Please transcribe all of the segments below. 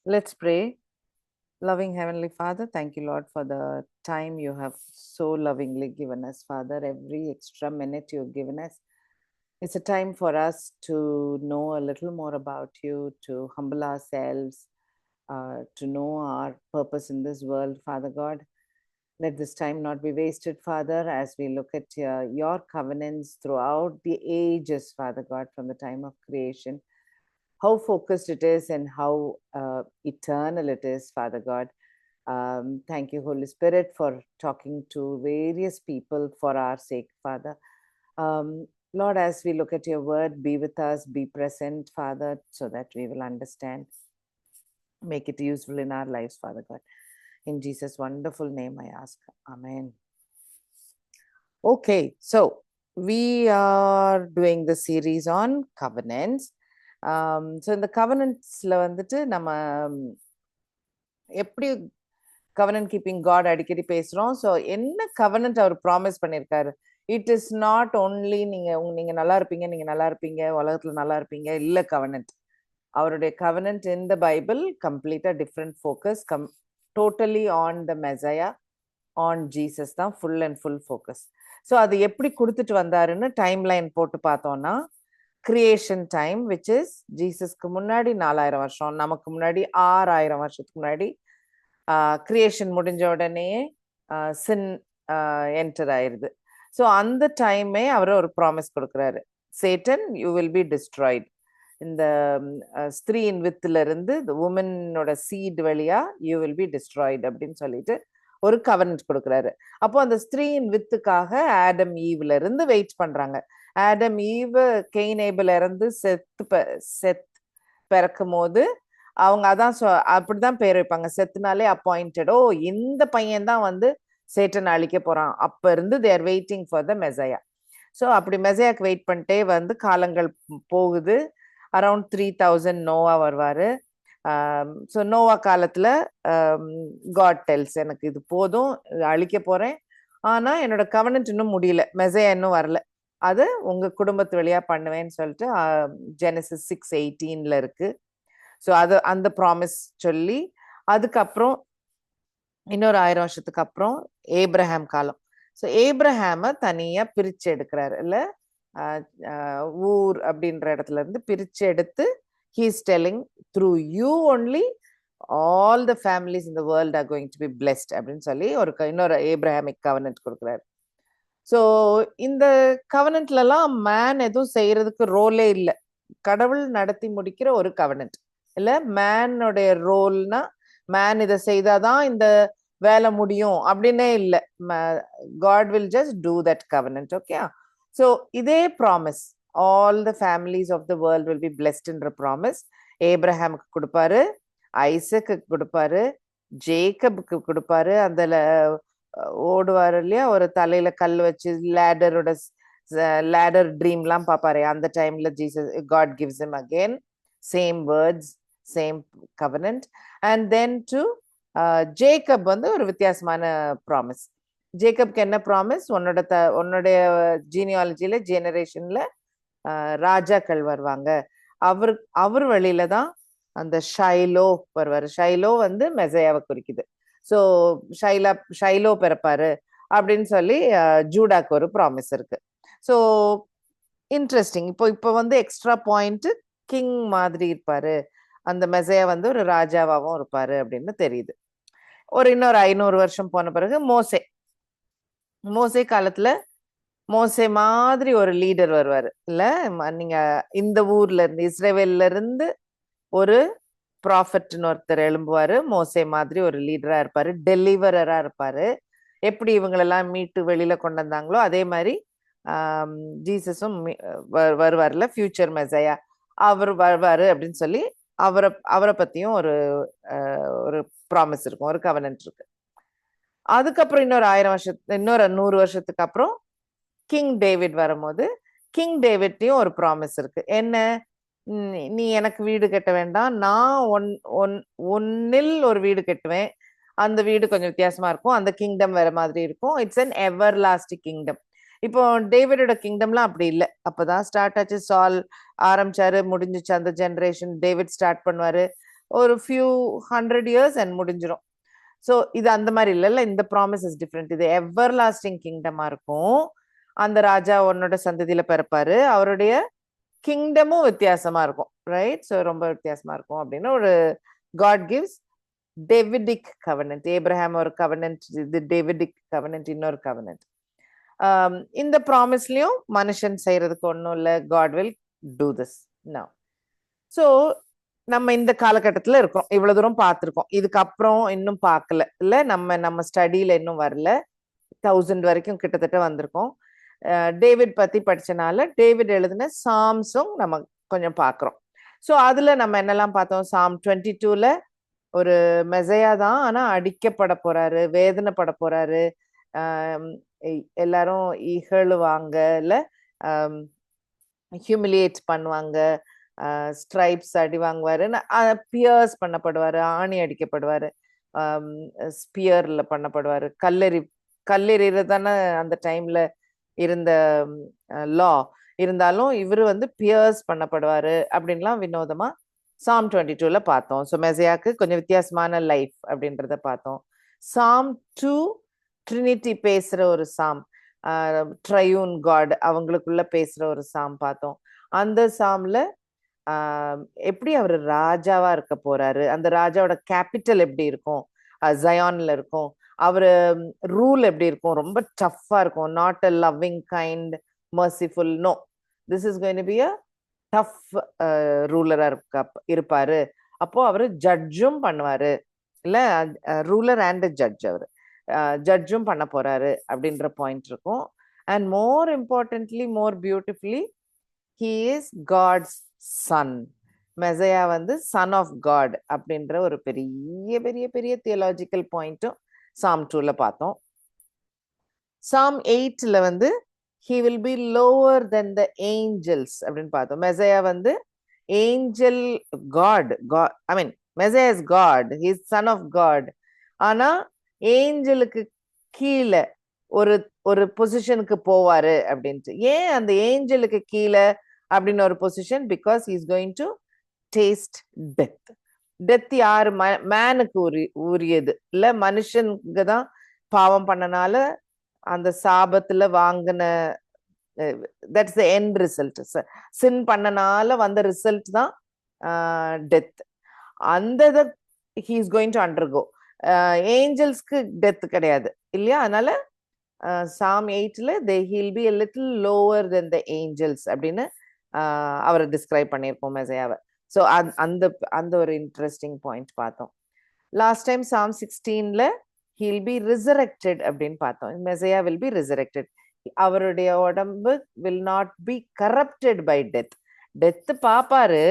Let's pray. Loving Heavenly Father, thank you, Lord, for the time you have so lovingly given us, Father. Every extra minute you've given us, it's a time for us to know a little more about you, to humble ourselves, to know our purpose in this world, Father God. Let this time not be wasted, Father, as we look at your covenants throughout the ages, Father God, from the time of creation, how focused it is and how eternal it is, Father God. Thank you, Holy Spirit, for talking to various people for our sake, Father. Lord, as we look at your word, be with us, be present, Father, so that we will understand. Make it useful in our lives, Father God. In Jesus' wonderful name, I ask. Amen. Okay, so we are doing the series on covenants. So in the covenantsல வந்துட்டு நம்ம எப்படி covenant keeping God அடிக்கடி பேசுறோம். So என்ன covenant அவர் promise பண்ணியிருக்காரு? It is not only நீங்க நல்லா இருப்பீங்க, நீங்க நல்லா இருப்பீங்க, உலகத்துல நல்லா இருப்பீங்க, இல்ல கவனன்ட். அவருடைய கவனன்ட் இன் த பைபிள் கம்ப்ளீட்டா different focus, totally on the Messiah, on Jesus தான் full and full focus. So அது எப்படி கொடுத்துட்டு வந்தாருன்னு டைம் லைன் போட்டு பார்த்தோம்னா, கிரியேஷன் டைம் விச் இஸ் ஜீசஸ்க்கு முன்னாடி 4000 வருஷம், நமக்கு முன்னாடி 6000 வருஷத்துக்கு முன்னாடி கிரியேஷன் முடிஞ்ச உடனே சின் என்டர் ஆயிருது. ஸோ அந்த டைமே அவர் ஒரு ப்ராமிஸ் கொடுக்குறாரு, Satan you will be destroyed. இந்த ஸ்திரீயின் வித்துல இருந்து இந்த உமனோட சீட் வழியா யூ வில் பி டிஸ்ட்ராய்டு அப்படின்னு சொல்லிட்டு ஒரு கவர்னன்ட் கொடுக்குறாரு. அப்போ அந்த ஸ்திரீயின் வித்துக்காக ஆடம் ஈவ்ல இருந்து வெயிட் பண்றாங்க. ஆடம் ஈவ் கெய்னேபிள் இருந்து செத் பிறக்கும் போது அவங்க அதான் அப்படிதான் பேர் வைப்பாங்க, செத்துனாலே அப்பாயிண்டட். ஓ, இந்த பையன் தான் வந்து சேட்டன் அழிக்க போறான். அப்ப இருந்து they're waiting for the Messiah. So அப்படி மெசையாக்கு வெயிட் பண்ணிட்டே வந்து காலங்கள் போகுது. அரௌண்ட் 3000 நோவா வருவாரு. ஸோ நோவா காலத்துல காட் டெல்ஸ், எனக்கு இது போதும், அழிக்க போறேன், ஆனா என்னோட கவனன்ட் இன்னும் முடியல, மெசையா இன்னும் வரல, அது உங்க குடும்பத்து வழியா பண்ணுவேன்னு சொல்லிட்டு ஜெனசிஸ் 6:18 இருக்கு. ஸோ அது அந்த ப்ராமிஸ் சொல்லி அதுக்கப்புறம் இன்னொரு 1000 வருஷத்துக்கு அப்புறம் ஏப்ரஹாம் காலம். ஸோ ஏப்ரஹாம தனியா பிரிச்சு எடுக்கிறாரு இல்ல, ஊர் அப்படின்ற இடத்துல இருந்து பிரிச்சு எடுத்து he is telling through you only all the families in the world are going to be blessed அப்படின்னு சொல்லி இன்னொரு ஏப்ரஹாமிக் கவர்னன்ட் கொடுக்குறாரு. ஸோ இந்த கவர்னன்ட்ல எல்லாம் மேன் எதுவும் செய்யறதுக்கு ரோலே இல்லை, கடவுள் நடத்தி முடிக்கிற ஒரு கவர்னன்ட் இல்ல. மேனுடைய ரோல்னா மேன் இதை செய்தாதான் இந்த வேலை முடியும் அப்படின்னே இல்லை. God will just do that covenant. Okay, so இதே promise all the families of the world will be பிளெஸ்ட்ன்ற ப்ராமிஸ் ஏப்ரஹாமுக்கு கொடுப்பாரு, ஐசக்கு கொடுப்பாரு, ஜேக்கபுக்கு கொடுப்பாரு. அந்த ஓடுவாரு இல்லையா, ஒரு தலையில கல் வச்சு லேடர் ட்ரீம்லாம் பார்ப்பாரு. அந்த டைம்ல Jesus God gives him again same words, same covenant. And then to Jacob வந்து ஒரு வித்தியாசமான ப்ராமிஸ். ஜேக்கப்க்கு என்ன ப்ராமிஸ்? உன்னுடைய ஜீனியாலஜில ஜெனரேஷன்ல ராஜாக்கள் வருவாங்க, அவர் வழியில தான் அந்த ஷைலோ வருவாரு. ஷைலோ வந்து மெசையாவை குறிக்குது. ஸோ ஷைலோ பிறப்பாரு அப்படின்னு சொல்லி ஜூடாக்கு ஒரு ப்ராமிஸ் இருக்கு. So interesting. இப்போ வந்து எக்ஸ்ட்ரா பாயிண்ட், கிங் மாதிரி இருப்பாரு, அந்த மெசையா வந்து ஒரு ராஜாவாகவும் இருப்பாரு அப்படின்னு தெரியுது. இன்னொரு 500 வருஷம் போன பிறகு மோசே காலத்துல மோசே மாதிரி ஒரு லீடர் வருவாரு இல்ல. நீங்க இந்த ஊர்ல இருந்து இஸ்ரேவேல்ல இருந்து ஒரு ப்ராஃபட்னு ஒருத்தர் எழும்புவாரு, மோசே மாதிரி ஒரு லீடரா இருப்பாரு, டெலிவரரா இருப்பாரு. எப்படி இவங்களெல்லாம் மீட்டு வெளியில கொண்டு வந்தாங்களோ அதே மாதிரி ஜீசஸும் வருவார்ல, ஃபியூச்சர் மெசையா அவர் வருவாரு அப்படின்னு சொல்லி அவரை பத்தியும் ஒரு ப்ராமிஸ் இருக்கும், ஒரு கவர்னன்ட் இருக்கு. அதுக்கப்புறம் இன்னொரு 100 வருஷத்துக்கு அப்புறம் கிங் டேவிட் வரும்போது கிங் டேவிட்டையும் ஒரு ப்ராமிஸ் இருக்கு. என்ன? நீ எனக்கு வீடு கட்ட வேண்டாம், நான் ஒன்னில் ஒரு வீடு கட்டுவேன். அந்த வீடு கொஞ்சம் வித்தியாசமா இருக்கும், அந்த கிங்டம் வேற மாதிரி இருக்கும். It's an ever lasting kingdom. இப்போ டேவிடோட கிங்டம்லாம் அப்படி இல்லை, அப்பதான் ஸ்டார்ட் ஆச்சு. சால் ஆரம்பிச்சாரு, முடிஞ்சிச்சு அந்த ஜெனரேஷன். டேவிட் ஸ்டார்ட் பண்ணுவாரு, ஒரு few 100 years and முடிஞ்சிரும். ஸோ இது அந்த மாதிரி இல்லைல்ல, இந்த ப்ராமிஸ் இஸ் டிஃப்ரெண்ட். இது எவர் லாஸ்டிங் கிங்டமா இருக்கும். அந்த ராஜா உன்னோட சந்ததியில பிறப்பாரு, அவருடைய கிங்டமும் வித்தியாசமா இருக்கும், ரைட்? ஸோ ரொம்ப வித்தியாசமா இருக்கும் அப்படின்னு ஒரு காட் கிவ்ஸ் டேவிடிக் கவனன்ட். ஏப்ரஹாம் ஒரு கவனன்ட், இது டேவிடிக் கவனன்ட் இன்னொரு கவனன்ட். இந்த ப்ராமிஸ்லயும் மனுஷன் செய்யறதுக்கு ஒன்றும் இல்லை, God will do this now. So நம்ம இந்த காலகட்டத்தில் இருக்கோம், இவ்வளவு தூரம் பார்த்துருக்கோம். இதுக்கப்புறம் இன்னும் பார்க்கல இல்லை, நம்ம ஸ்டடியில இன்னும் வரல. 1000 வரைக்கும் கிட்டத்தட்ட வந்திருக்கோம். டேவிட் பத்தி படிச்சனால டேவிட் எழுதின சாம்ஸும் நம்ம கொஞ்சம் பார்க்குறோம். ஸோ அதுல நம்ம என்னெல்லாம் பார்த்தோம்? சாம் 22ல ஒரு மெசையா தான், ஆனா அடிக்கப்பட போறாரு, வேதனைப்பட போறாரு, எல்லாரும் இகழுவாங்க, இல்ல ஹியூமிலியேட் பண்ணுவாங்க, ஸ்ட்ரைப்ஸ் அடி வாங்குவாரு, பியர்ஸ் பண்ணப்படுவாரு, ஆணி அடிக்கப்படுவாரு, ஸ்பியர்ல பண்ணப்படுவாரு, கல்லெறிறதானே அந்த டைம்ல இருந்த லா. இருந்தாலும் இவரு வந்து பியர்ஸ் பண்ணப்படுவாரு அப்படின்லாம் வினோதமா சாம் 22ல பார்த்தோம். ஸோ மெசையாக்கு கொஞ்சம் வித்தியாசமான லைஃப் அப்படின்றத பார்த்தோம். சாம் 2 ட்ரினிட்டி பேசுற ஒரு சாம், ட்ரையூன் காட் அவங்களுக்குள்ள பேசுற ஒரு சாம் பார்த்தோம். அந்த சாம்ல எப்படி அவர் ராஜாவா இருக்க போறாரு, அந்த ராஜாவோட கேபிட்டல் எப்படி இருக்கும், ஜயான்ல இருக்கும், அவரு ரூல் எப்படி இருக்கும், ரொம்ப டஃப்பா இருக்கும், not a loving kind merciful, no, this is going to be a tough ரூலரா இருப்பாரு. அப்போ அவரு ஜட்ஜும் பண்ணுவாரு, இல்ல ரூலர் அண்ட் ஜட்ஜ், அவரு ஜட்ஜும் பண்ண போறாரு அப்படின்ற பாயிண்ட் இருக்கும். And more importantly, more beautifully, he is God's son. மெசையா வந்து சன் ஆஃப் காட் அப்படின்ற ஒரு பெரிய பெரிய பெரிய தியலாஜிக்கல் பாயிண்ட்டும் சாம் 2ல பார்த்தோம். சாம் 8ல வந்து he will be lower than the angels அப்படின்னு பார்த்தோம். மெசையா வந்து angel God, I mean Messiah is God, he is son of God. ஆனா ஏஞ்சலுக்கு கீழே ஒரு ஒரு பொசிஷனுக்கு போவாரு அப்படின்ட்டு. ஏன் அந்த ஏஞ்சலுக்கு கீழே அப்படின்னு ஒரு position? Because is going to taste death. Death யாரு? மேனுக்கு உரியது இல்ல, மனுஷனுக்கு தான் பாவம் பண்ணனால அந்த சாபத்துல வாங்கின, தட்ஸ் த எண்ட் ரிசல்ட். சின் பண்ணனால வந்த ரிசல்ட் தான் டெத். அந்த he is going to undergo. ஏஞ்சல்ஸ்க்கு டெத் கிடையாது இல்லையா? அதனால சாம் 8ல he'll be a little lower than the angels அப்படின்னு அவரை டிஸ்கிரைப் பண்ணியிருக்கோம் மெசையாவை. ஸோ அந்த அந்த ஒரு இன்ட்ரெஸ்டிங் பாயிண்ட் பார்த்தோம். லாஸ்ட் டைம் சாம் 16ல he'll be resurrected அப்படின்னு பார்த்தோம். மெசையா will be resurrected. அவருடைய உடம்பு will not be corrupted by death. Death பாப்பாரு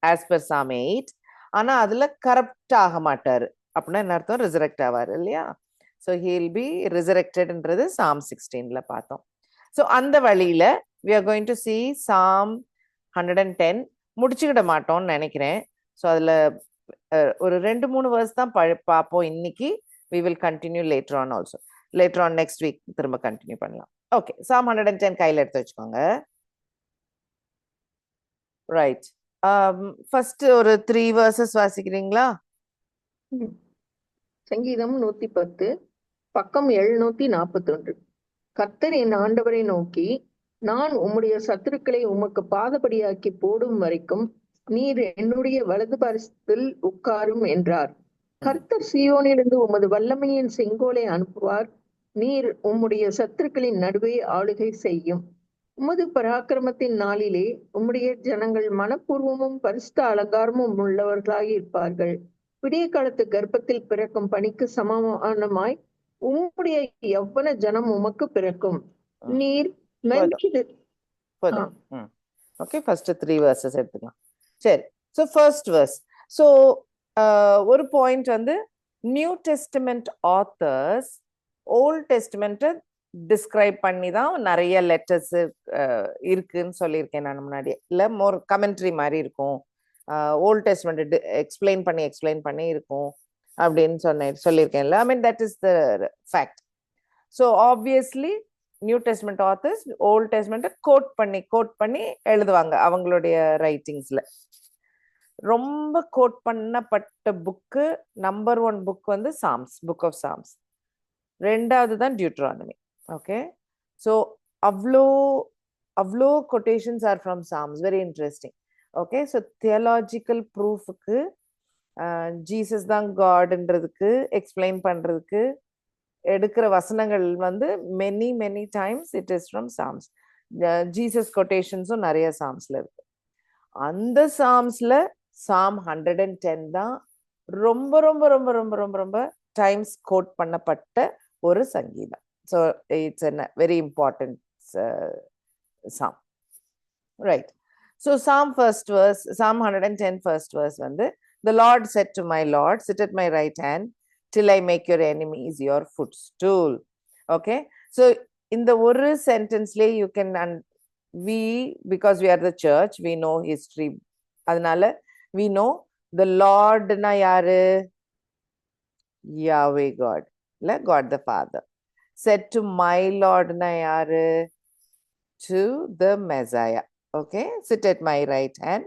ஆஸ் பர் சாம் 8, ஆனா அதுல கரப்ட் ஆக மாட்டாரு. அப்படின்னா என்ன அர்த்தம்? ரிசரெக்ட் ஆவாரு இல்லையா? ஸோ he'll be resurrectedன்றது சாம் 16ல பார்த்தோம். ஸோ அந்த வழியில we are going to see Psalm 110. முடிச்சுக்கிட மாட்டோம்னு நினைக்கிறேன். ஸோ அதுல ஒரு 2-3 வேர்ஸ் தான் பார்ப்போம் இன்னைக்கு. we will continue later on also. later on next week திரும்ப கண்டினியூ பண்ணலாம். ஓகே, Psalm 110 கையில எடுத்து வச்சுக்கோங்க. ரைட், ஃபர்ஸ்ட் ஒரு 3 வேர்சஸ் வாசிக்கிறீங்களா? சங்கீதம் 110 பக்கம் 741. கர்த்தர் என் ஆண்டவரை நோக்கி, நான் உம்முடைய சத்துருக்களை உமக்கு பாதபடியாக்கி போடும் வரைக்கும் நீர் என்னுடைய வலது பாரசத்தில் உட்காரும் என்றார். கர்த்தர் சீயோனிலிருந்து உமது வல்லமையின் செங்கோலை அனுப்புவார். நீர் உம்முடைய சத்துருக்களின் நடுவே ஆளுகை செய்யும். உமது பராக்கிரமத்தின் நாளிலே உம்முடைய ஜனங்கள் மனப்பூர்வமும் பரிசுத்த அலங்காரமும் உள்ளவர்களாக இருப்பார்கள். விடிய காலத்து கர்ப்பத்தில் பிறக்கும் பணிக்கு சமானமாய் உம்முடைய யவ்வன ஜனம் உமக்கு பிறக்கும். நீர் ஓகே, ஃபர்ஸ்ட் 3 வெர்சஸ் எடுத்துக்கலாம். சரி, ஸோ ஃபர்ஸ்ட் வெர்ஸ். ஸோ ஒரு பாயிண்ட் வந்து நியூ டெஸ்டமெண்ட் ஆத்தர்ஸ் ஓல்ட் டெஸ்டமெண்ட்டை டிஸ்கிரைப் பண்ணி தான் நிறைய லெட்டர்ஸ் இருக்குன்னு சொல்லியிருக்கேன் நான் முன்னாடியே. இல்லை, மோர் கமெண்ட்ரி மாதிரி இருக்கும், ஓல்ட் டெஸ்டமெண்ட் எக்ஸ்பிளைன் பண்ணி இருக்கும் அப்படின்னு சொல்லியிருக்கேன்ல. I mean that is the fact. So obviously New Testament authors Old டெஸ்ட்மெண்ட்டை கோட் பண்ணி எழுதுவாங்க அவங்களுடைய ரைட்டிங்ஸ்ல. ரொம்ப கோட் பண்ணப்பட்ட புக்கு நம்பர் 1 புக் வந்து சாம்ஸ், புக் ஆஃப் சாம்ஸ். ரெண்டாவது தான் டியூட்ரானமி. ஓகே, ஸோ அவ்வளோ அவ்வளோ quotations are from Psalms. Very interesting. Okay, so theological ப்ரூஃபுக்கு ஜீசஸ் தான் காட்ன்றதுக்கு எக்ஸ்பிளைன் பண்றதுக்கு எடுக்கிற வசனங்கள் வந்து many times it is from Psalms. Jesus கொட்டேஷன்ஸும் நிறைய சாம்ஸ்ல இருக்கு. அந்த சாம்ஸ்ல சாம் 110 தான் ரொம்ப ரொம்ப ரொம்ப ரொம்ப ரொம்ப ரொம்ப டைம்ஸ் கோட் பண்ணப்பட்ட ஒரு சங்கீதம். So it's a very important psalm, right? So psalm first verse, psalm 110 first verse வந்து the Lord said to my Lord, sit at my right hand till I make your enemies your footstool. Okay, so in the ஒரு சென்டென்ஸ்லேயே you can we, because we are the church, we know history. அதனால we know the Lord na யாரு? Yahweh God, இல்ல God the Father. Said to my Lord na யாரு? To the Messiah. Okay, sit at my right hand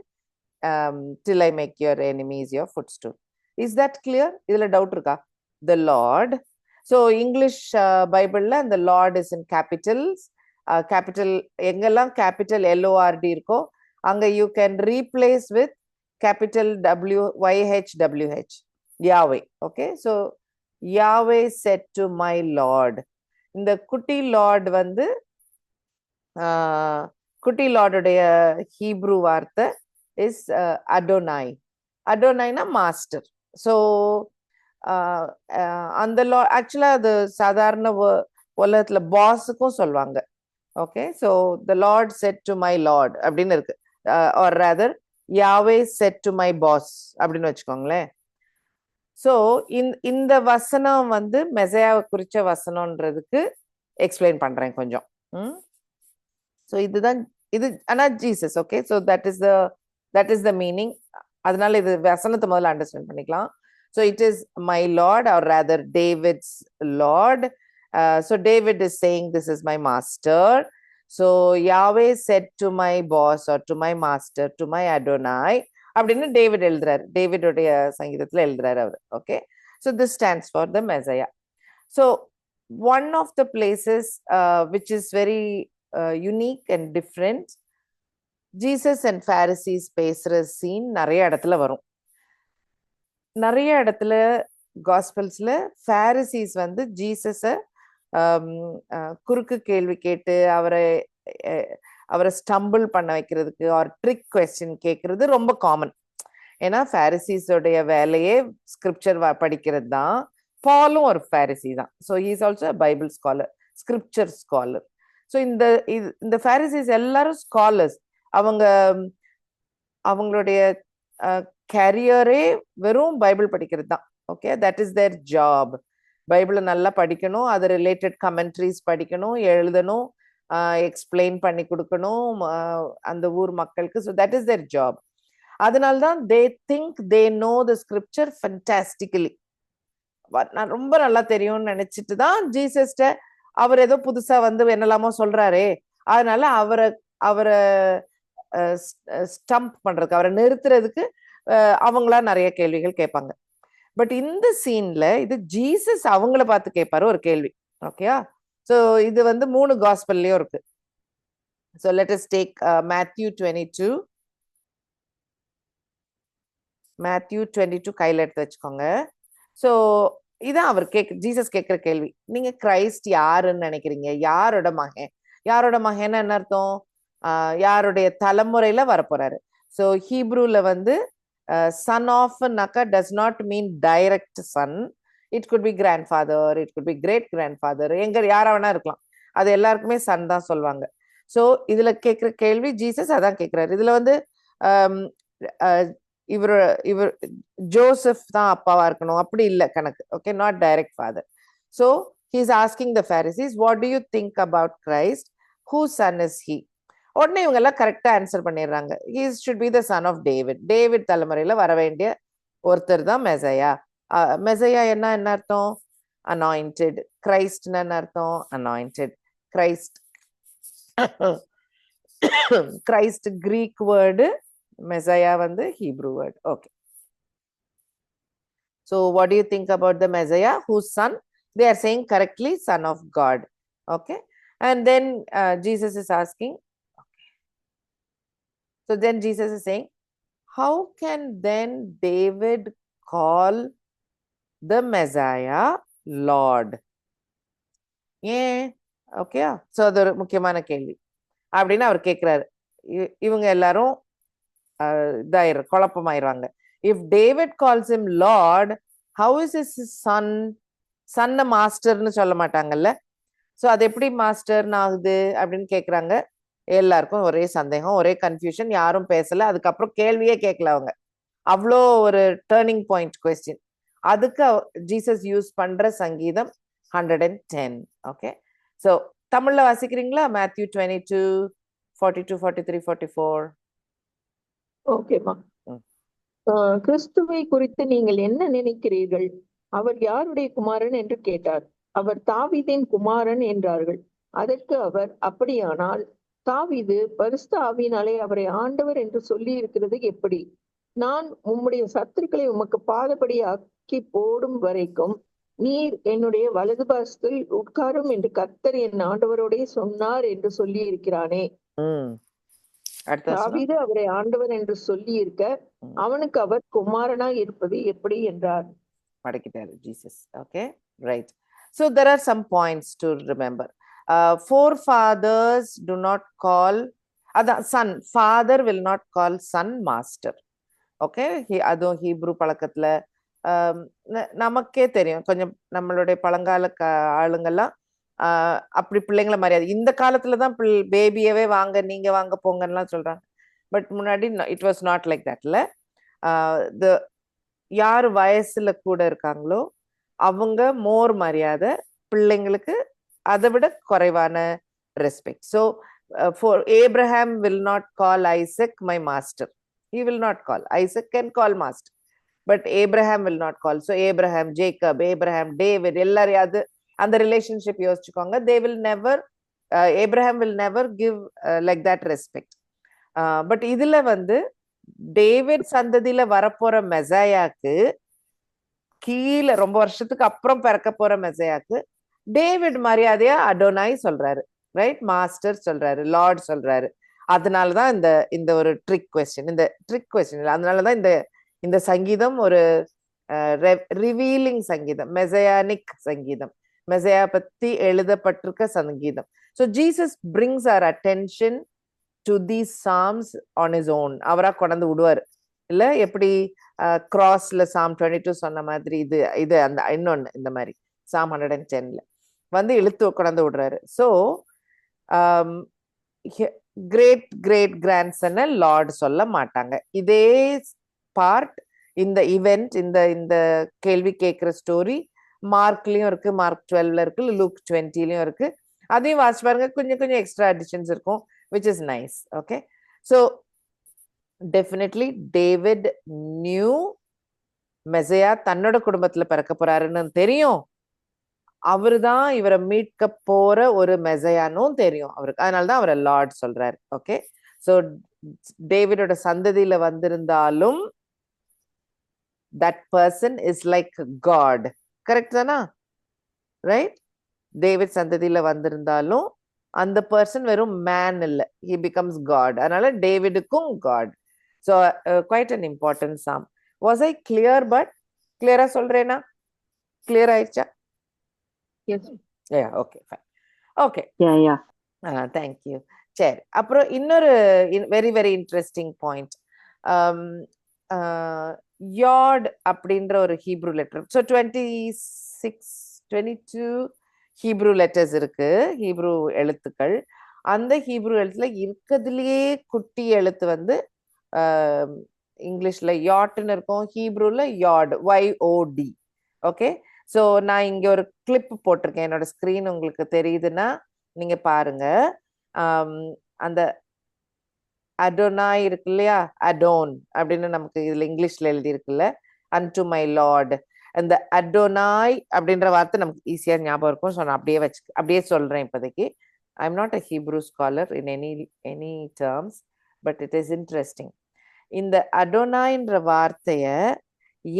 till I make your enemies your footstool. Is that clear? இதுல doubt இருக்கா? The Lord. So English Bibleல the Lord is in capitals. Capital எங்கெல்லாம் capital LORD இருக்கோ அங்க you can replace with capital YHWH, Yahweh. Okay, so Yahweh said to my Lord. இந்த குட்டி Lord வந்து குட்டி லார்டுடைய ஹீப்ரூ வார்த்தை இஸ் அடோனாய். அடோனாய்னா மாஸ்டர். ஸோ அந்த ஆக்சுவலா அது சாதாரண உலகத்துல பாஸுக்கும் சொல்லுவாங்க. Okay, so the Lord said to my Lord அப்படின்னு இருக்கு, or rather Yahweh said to my boss அப்படின்னு வச்சுக்கோங்களேன். ஸோ இந்த வசனம் வந்து மெசையாவை குறிச்ச வசனம்ன்றதுக்கு எக்ஸ்பிளைன் பண்றேன் கொஞ்சம். ஸோ இதுதான் இது, ஆனா Jesus. Okay, so that is the meaning. அதனால இது வசனத்தை முதல்ல அண்டர்ஸ்டாண்ட் பண்ணிக்கலாம். So it is my Lord, or rather David's Lord. So David is saying this is my master. So Yahweh said to my boss or to my master to my Adonai அப்படின்னு David எழுதுறாரு, டேவிடோடைய சங்கீதத்துல எழுதுறாரு அவர். ஓகே, so this stands for the Messiah. So one of the places which is very unique and different, Jesus and பாரிசீஸ் பேசுற scene நிறைய இடத்துல வரும். நிறைய இடத்துல காஸ்பல்ஸ்ல பாரிசீஸ் வந்து ஜீசஸ குறுக்கு கேள்வி கேட்டு அவரை ஸ்டம்பிள் பண்ண வைக்கிறதுக்கு ஆர் ட்ரிக் கொஸ்டின் கேட்கறது ரொம்ப காமன். ஏன்னா பாரிசீஸோடைய வேலையே ஸ்கிரிப்சர் படிக்கிறது தான். பாலும் ஒரு பாரிசி தான். So he is also Bible scholar, scripture scholar. So இந்த பாரிசீஸ் எல்லாரும் ஸ்காலர்ஸ். அவங்களுடைய கேரியரே வெறும் பைபிள் படிக்கிறது தான். Okay, that is their job. பைபிளை நல்லா படிக்கணும், அது ரிலேட்டட் கமெண்ட்ரிஸ் படிக்கணும், எழுதணும், எக்ஸ்பிளைன் பண்ணி கொடுக்கணும் அந்த ஊர் மக்களுக்கு. So that is their job. அதனால்தான் they think they know the scripture fantastically. நான் ரொம்ப நல்லா தெரியும்னு நினைச்சிட்டு தான் ஜீசஸ்ட அவர் ஏதோ புதுசா வந்து என்னெல்லாமோ சொல்றாரே, அதனால அவரை ஸ்டம்ப் பண்றதுக்கு, அவரை நிறுத்துறதுக்கு அவங்களா நிறைய கேள்விகள் கேட்பாங்க. பட் இந்த சீன்ல இது ஜீசஸ் அவங்கள பார்த்து கேட்பாரு ஒரு கேள்வி. ஓகேயா? ஸோ இது வந்து 3 காஸ்பல்லையும் இருக்கு. So let us take Matthew 22. Matthew 22 கையில எடுத்து வச்சுக்கோங்க. ஸோ இதான் அவர் ஜீசஸ் கேட்கிற கேள்வி. நீங்க கிரைஸ்ட் யாருன்னு நினைக்கிறீங்க? யாரோட மகன்? யாரோட மகன் என்ன அர்த்தம்? யாருடைய தலைமுறையில வரப்போறாரு. ஸோ ஹீப்ரூல வந்து சன் ஆஃப் நக்கா does not mean direct son. It could be grand father, it could be great grand father, எங்க யாரா வேணா இருக்கலாம். அது எல்லாருக்குமே சன் தான் சொல்லுவாங்க. ஸோ இதுல கேட்கிற கேள்வி ஜீசஸ் அதான் கேட்கிறாரு. இதுல வந்து இவர் ஜோசப் தான் அப்பாவா இருக்கணும் அப்படி இல்லை கணக்கு. Okay, not direct father. So he is asking the Pharisees, what do you think about Christ? Who son is he? உடனே இவங்க எல்லாம் கரெக்டா ஆன்சர் பண்ணிடுறாங்க. He should be the son of David. David தலைமுறையில வர வேண்டிய ஒருத்தர் தான் மெசையா. மெசையா என்ன அர்த்தம்? அனாயிண்டட். கிரைஸ்ட்னு என்ன அர்த்தம்? Anointed. Christ Christ Greek word Messiah வந்து Hebrew word. Okay. So what do you think about the Messiah? Whose son? They are saying correctly, son of God. Okay. And then Jesus is asking, okay. So then Jesus is saying, how can then David call the Messiah Lord? ஏன்? ஓகேயா? So அது ஒரு முக்கியமான கேள்வி அப்படின்னு அவர் கேட்குறாரு. இவங்க எல்லாரும் குழப்பமாயிருவாங்க. If David calls him Lord, how is his son? சன்ன மாஸ்டர்னு சொல்ல மாட்டாங்கல்ல. ஸோ அது எப்படி மாஸ்டர்னு ஆகுது அப்படின்னு கேட்குறாங்க. எல்லாருக்கும் ஒரே சந்தேகம், ஒரே கன்ஃபியூஷன், யாரும் பேசல. அதுக்கப்புறம் கேள்வியே கேட்கல அவங்க. அவ்வளோ ஒரு டேர்னிங் பாயிண்ட் கொஸ்டின். அதுக்கு ஜீசஸ் யூஸ் பண்ற சங்கீதம் 110. ஓகே. ஸோ தமிழ்ல வாசிக்கிறீங்களா? மேத்யூ 22, 42, 43, 44. ஓகேம்மா. கிறிஸ்துவை குறித்து நீங்கள் என்ன நினைக்கிறீர்கள்? அவர் யாருடைய குமாரன் என்று கேட்டார். அவர் தாவீதின் குமாரன் என்றார்கள். அதற்கு அவர், அப்படியானால் தாவீது பரிசுத்த ஆவியினாலே அவரை ஆண்டவர் என்று சொல்லி இருக்கிறது எப்படி? நான் உம்முடைய சத்துருக்களை உமக்கு பாதபடி ஆக்கி போடும் வரைக்கும் நீர் என்னுடைய வலது பாசத்தில் உட்காரும் என்று கர்த்தர் என் ஆண்டவரோடே சொன்னார் என்று சொல்லி இருக்கிறானே. தாவீது அவரை ஆண்டவர் என்று சொல்லி இருக்க அவனுக்கு அவர் குமாரனா இருப்பது எப்படி என்றார். மடக்கிட்டாரு Jesus. Okay, right. So there are some points to remember. Forefathers do not call son. Father will not call son master. Okay, அதுவும் ஹீப்ரு பழக்கத்துல நமக்கே தெரியும். கொஞ்சம் நம்மளுடைய பழங்கால ஆளுங்கெல்லாம் அப்படி பிள்ளைங்களை மரியாதை. இந்த காலத்துலதான் பேபியவே வாங்க, நீங்க வாங்க போங்கலாம் சொல்றாங்க. பட் முன்னாடி இட் வாஸ் நாட் லைக் தட்ல. யாரு வயசுல கூட இருக்காங்களோ அவங்க மோர் மரியாதை, பிள்ளைங்களுக்கு அதை விட குறைவான respect. So for Abraham will not call Isaac my master. He will not call. Isaac can call master, but Abraham will not call. So Abraham, Jacob, Abraham, David, எல்லாரையாவது அந்த relationship யோசிச்சுக்கோங்க. They will never, Abraham will never give like that respect. But இதுல வந்து David சந்ததியில வரப்போற மெசாயாக்கு கீழே ரொம்ப வருஷத்துக்கு அப்புறம் பிறக்க போற மெசாயாக்கு டேவிட் மரியாதையா அடோனாய் சொல்றாரு, ரைட்? மாஸ்டர் சொல்றாரு, லார்ட் சொல்றாரு. அதனாலதான் இந்த ஒரு ட்ரிக் கொஸ்டின். இந்த ட்ரிக் கொஸ்டின் அதனாலதான் இந்த சங்கீதம் ஒரு ரிவீலிங் சங்கீதம், மெசையானிக் சங்கீதம், மெசையா பத்தி எழுதப்பட்டிருக்க சங்கீதம். So Jesus brings our attention to these psalms on his own. அவரா கொண்டு விடுவாரு இல்ல? எப்படி கிராஸ்ல Psalm 22 சொன்ன மாதிரி இது அந்த இன்னொன்னு இந்த மாதிரி Psalm 110ல வந்து இழுத்து கொண்டு விடுறாரு. So great great grandson Lord சொல்ல மாட்டாங்க. இதே பார்ட், இந்த இவெண்ட், இந்த கேள்வி கேட்கிற ஸ்டோரி மார்க்லயும் இருக்கு, மார்க் 12ல இருக்கு, லூக் 20லயும் இருக்கு. அதையும் வாட்ச் பாருங்க. கொஞ்சம் கொஞ்சம் எக்ஸ்ட்ரா அடிஷன்ஸ் இருக்கும், which is nice. Okay, so definitely David knew மெசையா தன்னோட குடும்பத்துல பிறக்க போறாருன்னு தெரியும். அவருதான் இவரை மீட்க போற ஒரு மெசையானும் தெரியும் அவருக்கு. அதனாலதான் அவரை லார்ட் சொல்றாரு. ஓகே, சோ டேவிடோட சந்ததியில வந்திருந்தாலும் that person is like God. Correct தானா? ரைட்? டேவிட் சந்ததியில வந்திருந்தாலும் அந்த பர்சன் வெறும் மேன் இல்ல, he becomes God. அதனால டேவிடுக்கும் God. So quite an important psalm. Was I clear? But clear-ஆ சொல்றேனா? clear ஆயிடுச்சா? Yes. Yeah, okay, fine. Okay. Yeah. Thank you. சரி, அப்புறம் இன்னொரு very very interesting point. Yard அப்படின்ற ஒரு Hebrew letter. So 22 Hebrew letters இருக்கு, Hebrew எழுத்துக்கள். அந்த ஹீப்ரூ எழுத்துல இருக்கிறதுலயே குட்டி எழுத்து வந்து இங்கிலீஷ்ல யாட்னு இருக்கும், ஹீப்ரூல யார்ட், YOD. ஓகே, ஸோ நான் இங்க ஒரு கிளிப் போட்டிருக்கேன். என்னோட ஸ்கிரீன் உங்களுக்கு தெரியுதுன்னா நீங்க பாருங்க. அந்த அடோனாய் இருக்கு இல்லையா, அடோன் அப்படின்னு நமக்கு இதுல இங்கிலீஷ்ல எழுதி இருக்குல்ல, அன்டு மை லார்ட். அந்த அடோனாய் அப்படின்ற வார்த்தை நமக்கு ஈஸியா ஞாபகம் இருக்கும். ஸோ நான் அப்படியே சொல்றேன் இப்போதைக்கு. I am not a Hebrew scholar in any terms, but it is interesting. இந்த அடோனாய்ன்ற வார்த்தைய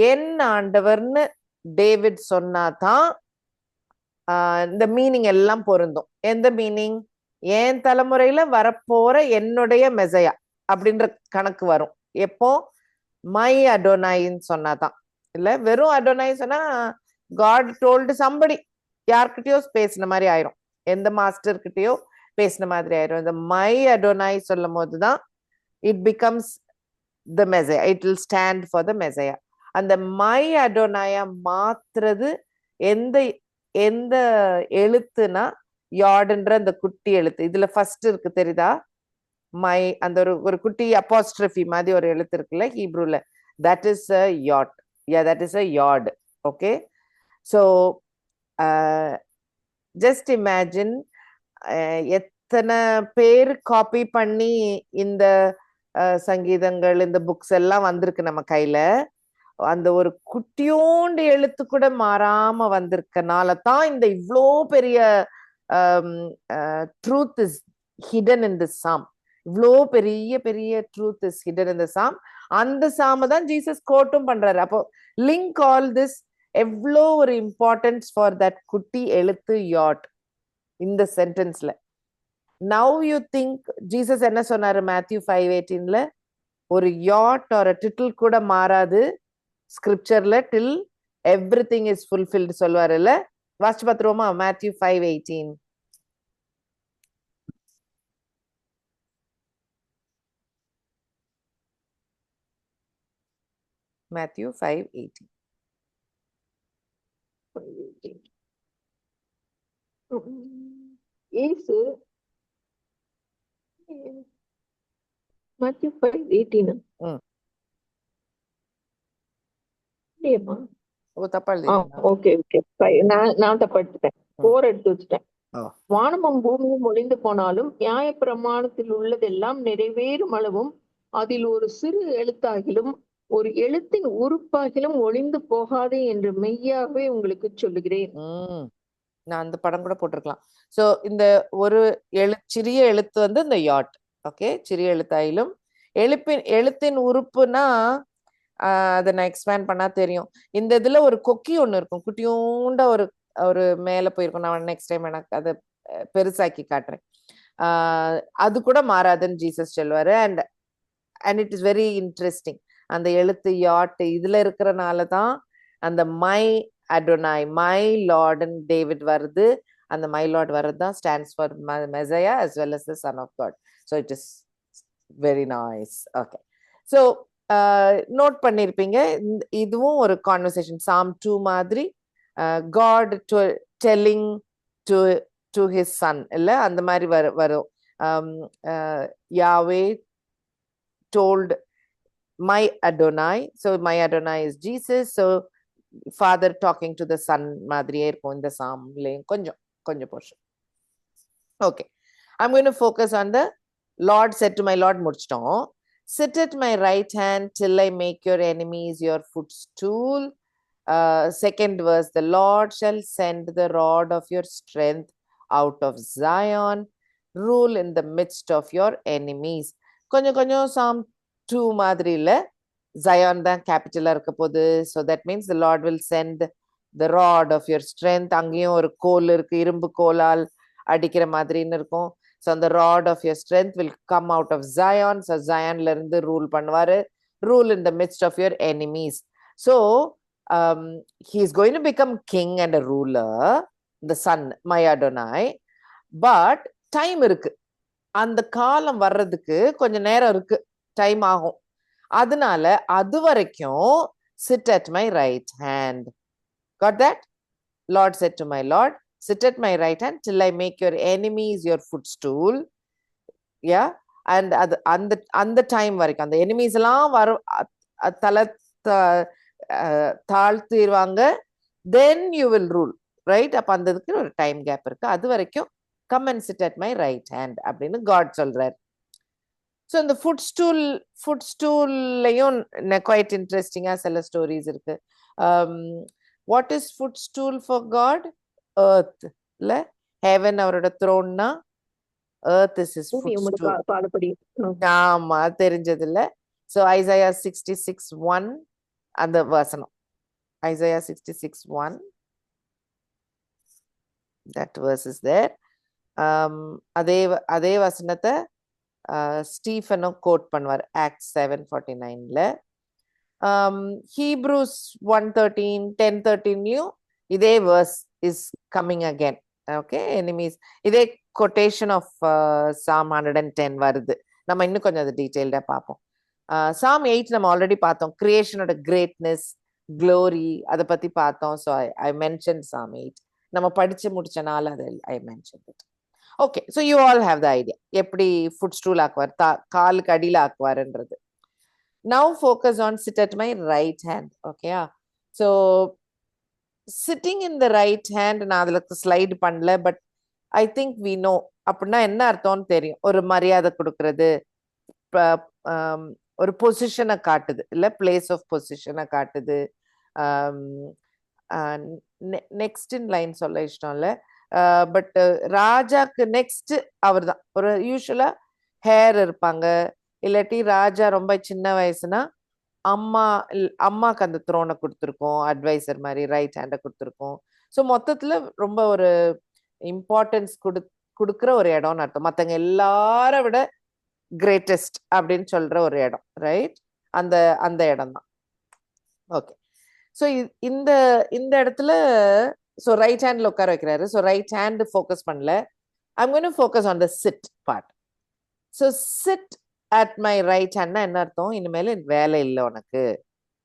என் ஆண்டவர்னு டேவிட் சொன்னாதான் இந்த மீனிங் எல்லாம் பொருந்தும். எந்த மீனிங்? என் தலைமுறையில வரப்போற என்னுடைய மெசையா அப்படின்ற கணக்கு வரும். எப்போ? மை அடோனாயின்னு சொன்னாதான். இல்ல வெறும் அடோனாய் சொன்னா காட் டோல்டு சம்படி, யார்கிட்டயோ பேசின மாதிரி ஆயிரும், எந்த மாஸ்டர் கிட்டயோ பேசின மாதிரி ஆயிரும். இந்த மை அடோனாய் சொல்லும் போதுதான் it becomes the மெசையா, it will stand for the மெசையா. அந்த மை அடோனாயா மாத்துறது எந்த எந்த எழுத்துனா யார்டுன்ற அந்த குட்டி எழுத்து. இதுல ஃபர்ஸ்ட் இருக்கு தெரியுதா? மை, அந்த ஒரு குட்டி அப்பாஸ்ட்ரஃபி மாதிரி ஒரு எழுத்து இருக்குல்ல ஹீப்ரூல, that is a yod. Ya, that is a yard. Okay, so just imagine எத்தனை பேர் காப்பி பண்ணி இந்த சங்கீதங்கள், இந்த புக்ஸ் எல்லாம் வந்திருக்கு நம்ம கையில. அந்த ஒரு குட்டியோண்டு எழுத்து கூட மாறாம வந்திருக்கனால தான் இந்த இவ்வளோ பெரிய ட்ரூத் இஸ் ஹிடன் இன் தி சாம். இவ்வளோ பெரிய பெரிய ட்ரூத் இஸ் ஹிடன் இன் தி சாம். அந்த சாம தான் ஜீசஸ் கோட்டும் பண்றாரு. அப்போ லிங்க் ஆல் திஸ், எவ்வளோ ஒரு இம்பார்ட்டன்ஸ் ஃபார் தட் குட்டி எழுத்து யாட் இந்த சென்டென்ஸ்ல. நவ் யூ திங்க் ஜீசஸ் என்ன சொன்னாரு மேத்யூ 5:18ல? ஒரு யாட் ஒரு டிட்டில் கூட மாறாது ஸ்கிரிப்சர்ல till everything is fulfilled சொல்வாருல்ல. வாசிச்சு பார்த்துருவோமா? மேத்யூ 5:18. மேத்யூ 5:18. இயேசு Matthew 5:18. இல்லையம்மா? ஓ, தப்பா எழுதிட்டீங்களா? ஓகே ஓகே, நான் தப்பா எடுத்துட்டேன், 4 எடுத்து வச்சுட்டேன். வானமும் பூமியும் ஒளிந்து போனாலும் நியாய பிரமாணத்தில் உள்ளதெல்லாம் நிறைவேறும் அளவும் அதில் ஒரு சிறு எழுத்தாகிலும் ஒரு எழுத்தின் உறுப்பாகிலும் ஒளிந்து போகாதே என்று மெய்யாகவே உங்களுக்கு சொல்லுகிறேன். நான் அந்த படம் கூட போட்டிருக்கலாம். சோ இந்த ஒரு சிறிய எழுத்து வந்து இந்த யாட். ஓகே, சிறிய எழுத்தாயிலும் எழுத்தின் உறுப்புனா அதை நான் எக்ஸ்பேண்ட் பண்ணா தெரியும். இந்த இதுல ஒரு கொக்கி ஒண்ணு இருக்கும், குட்டியோண்ட ஒரு ஒரு மேல போயிருக்கும். நான் நெக்ஸ்ட் டைம் எனக்கு அதை பெருசாக்கி காட்டுறேன். அது கூட மாறாதுன்னு ஜீசஸ் சொல்லுவாரு. And it is very interesting. அந்த எழுத்து யாட் இதுல இருக்கிறனாலதான் அந்த மை அடோனாய், மை லார்ட்னு டேவிட் வருது. அந்த மை லார்ட் வர்றது தான் stands for மெசையா as well as the son of God. So it is very nice. Okay, so note பண்ணிருப்பீங்க, இதுவும் ஒரு கான்வர்சேஷன். Psalm 2 மாதிரி God telling to his son இல்ல, அந்த மாதிரி வரும். Yahweh told my Adonai, so my Adonai is Jesus, so father talking to the son மாதிரியே இருக்கும் இந்த சாம்லயும் கொஞ்சம் portion. Okay, I'm going to focus on the Lord said to my Lord. முடிச்சிட்டோம். Sit at my right hand till I make your enemies your footstool. Second verse, the Lord shall send the rod of your strength out of Zion, rule in the midst of your enemies. கொஞ்சம் Psalm 2 மாதிரி இல்ல, Zion தான் கேபிட்டலா இருக்க போகுது. So that means the Lord will send the rod of your strength. அங்கேயும் ஒரு கோல் இருக்கு, இரும்பு கோலால் அடிக்கிற மாதிரின்னு இருக்கும். So the rod of your strength will come out of Zion. So Zionல இருந்து ரூல் பண்ணுவாரு, rule in the midst of your enemies. So he is going to become king and a ruler, the son, my Adonai. But time இருக்கு, அந்த காலம் வர்றதுக்கு கொஞ்சம் நேரம் இருக்கு, time ஆகும். அதனால அது வரைக்கும் sit at my right hand. Got that? Lord said to my Lord, sit at my right hand till I make your enemies your footstool. Yeah, and அந்த டைம் வரைக்கும் அந்த எனிமீஸ் எல்லாம் வரும், தலை தாழ்த்திடுவாங்க. then you will rule, right? அப்ப அந்த இதுக்கு ஒரு டைம் கேப் இருக்கு. அது வரைக்கும் come and sit at my right hand அப்படின்னு God சொல்றார். ஸோ இந்த ஃபுட்ஸ்டூல்லையும் குவைட் இன்ட்ரெஸ்டிங்கா சில ஸ்டோரிஸ் இருக்கு. What is footstool for God? Earth இல்ல, ஹெவன் அவரோட த்ரோன்னா, எர்த் இஸ் ஹிஸ் ஃபுட்ஸ்டூல். ஆமா, தெரிஞ்சது இல்ல. So Isaiah 66:1 அந்த வசனம். Isaiah 66:1, that verse is there. அதே வசனத்தை ஸ்டீஃபனும் கோட் பண்ணுவார் Acts 7:49ல. Hebrews 1:13, 10:13லையும் இதே verse is coming again. Okay, enemies. இதே quotation of Psalm 110 வருது. நம்ம இன்னும் கொஞ்சம் அது டீட்டெயில்டா பார்ப்போம். Psalm 8 நம்ம ஆல்ரெடி பார்த்தோம். கிரியேஷனோட கிரேட்னஸ், க்ளோரி அதை பத்தி பார்த்தோம். So I mention Psalm 8. நம்ம படிச்சு முடிச்சனால அது I mention it. Okay, so you all have the idea எப்படி ஃபுட் ஸ்டூல் ஆக்குவார், காலுக்கு அடியில் ஆக்குவாருன்றது. Now focus on sit at my right hand. ஓகேயா? So sitting in the right hand நான் அதில் ஸ்லைடு பண்ணல, but I think we know அப்படின்னா என்ன அர்த்தம்னு தெரியும். ஒரு மரியாதை கொடுக்கறது, ஒரு பொசிஷனை காட்டுது, இல்லை பிளேஸ் ஆஃப் பொசிஷனை காட்டுது. நெக்ஸ்ட் இன் லைன் சொல்ல இஷ்டம் இல்லை, பட் ராஜாக்கு நெக்ஸ்ட் அவர் தான். ஒரு யூஸ்வலா ஹேர் இருப்பாங்க, இல்லாட்டி ராஜா ரொம்ப சின்ன வயசுனா அம்மாக்கு அந்த த்ரோனை கொடுத்துருக்கோம், அட்வைசர் மாதிரி ரைட் ஹேண்டை கொடுத்துருக்கோம். ஸோ மொத்தத்துல ரொம்ப ஒரு இம்பார்ட்டன்ஸ் கொடுக்குற ஒரு இடம்னு அர்த்தம். மற்றவங்க எல்லார விட கிரேட்டஸ்ட் அப்படின்னு சொல்ற ஒரு இடம், ரைட்? அந்த இடம் தான். ஓகே, ஸோ இந்த இடத்துல ஸோ ரைட் ஹேண்ட்ல உட்கார வைக்கிறாரு. ஸோ ரைட் ஹேண்ட் ஃபோக்கஸ் பண்ணல. I'm going to focus on the sit part. So sit at my right ஹேண்ட்னா என்ன அர்த்தம்? இனிமேல் வேலை இல்லை உனக்கு.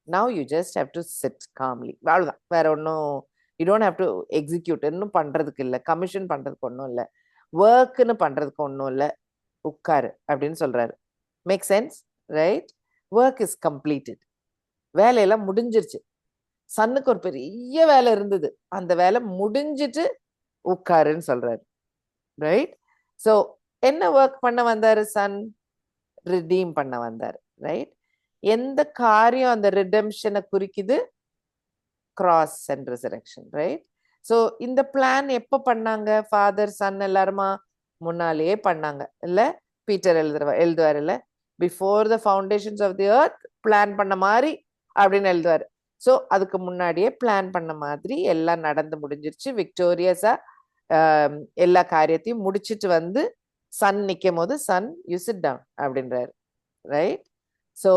Now you just have to sit calmly. அவ்வளோதான், வேற ஒன்றும். You don't have to execute. இன்னும் பண்றதுக்கு இல்லை, கமிஷன் பண்றதுக்கு ஒன்றும் இல்லை, ஒர்க்குன்னு பண்றதுக்கு ஒன்றும் இல்லை. உட்காரு அப்படின்னு சொல்றாரு. Make sense, right? Work is completed. வேலையெல்லாம் முடிஞ்சிருச்சு. சன்னுக்கு ஒரு பெரிய வேலை இருந்தது, அந்த வேலை முடிஞ்சிட்டு உட்காருன்னு சொல்றாரு, ரைட்? ஸோ என்ன ஒர்க் பண்ண வந்தாரு சன்? ரிடீம் பண்ண வந்தாரு, ரைட்? எந்த காரியம் அந்த ரிடெம்ஷனை குறிக்குது? Cross and resurrection, right? So இந்த பிளான் எப்போ பண்ணாங்க? ஃபாதர் சன் எல்லாருமா முன்னாலேயே பண்ணாங்க, இல்ல? பீட்டர் எழுதுவார் இல்ல, before the foundations of the earth plan பண்ண மாதிரி அப்படின்னு எழுதுவாரு. ஸோ அதுக்கு முன்னாடியே பிளான் பண்ண மாதிரி எல்லாம் நடந்து முடிஞ்சிருச்சு. விக்டோரியஸா எல்லா காரியத்தையும் முடிச்சுட்டு வந்து சன் நிற்கும் போது சன் யூ சிட் டவுன் அப்படின்றாரு, ரைட்? ஸோ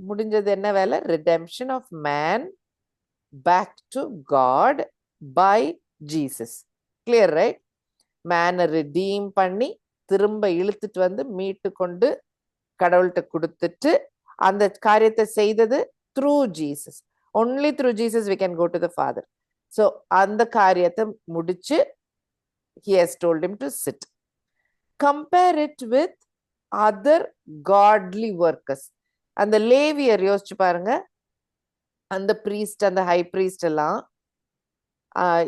முடிஞ்சது என்ன வேலை? Redemption of man back to God by Jesus. Clear, right? மேனை ரிடீம் பண்ணி திரும்ப இழுத்துட்டு வந்து மீட்டு கொண்டு கடவுள்கிட்ட கொடுத்துட்டு அந்த காரியத்தை செய்தது through Jesus. Only through Jesus we can go to the Father. So அந்த காரியத்தை முடிச்சு he has told him to sit. Compare it with other godly workers. அந்த லேவியர் யோசிச்சு பாருங்க, அந்த பிரீஸ்ட், அந்த ஹை பிரீஸ்ட் எல்லாம்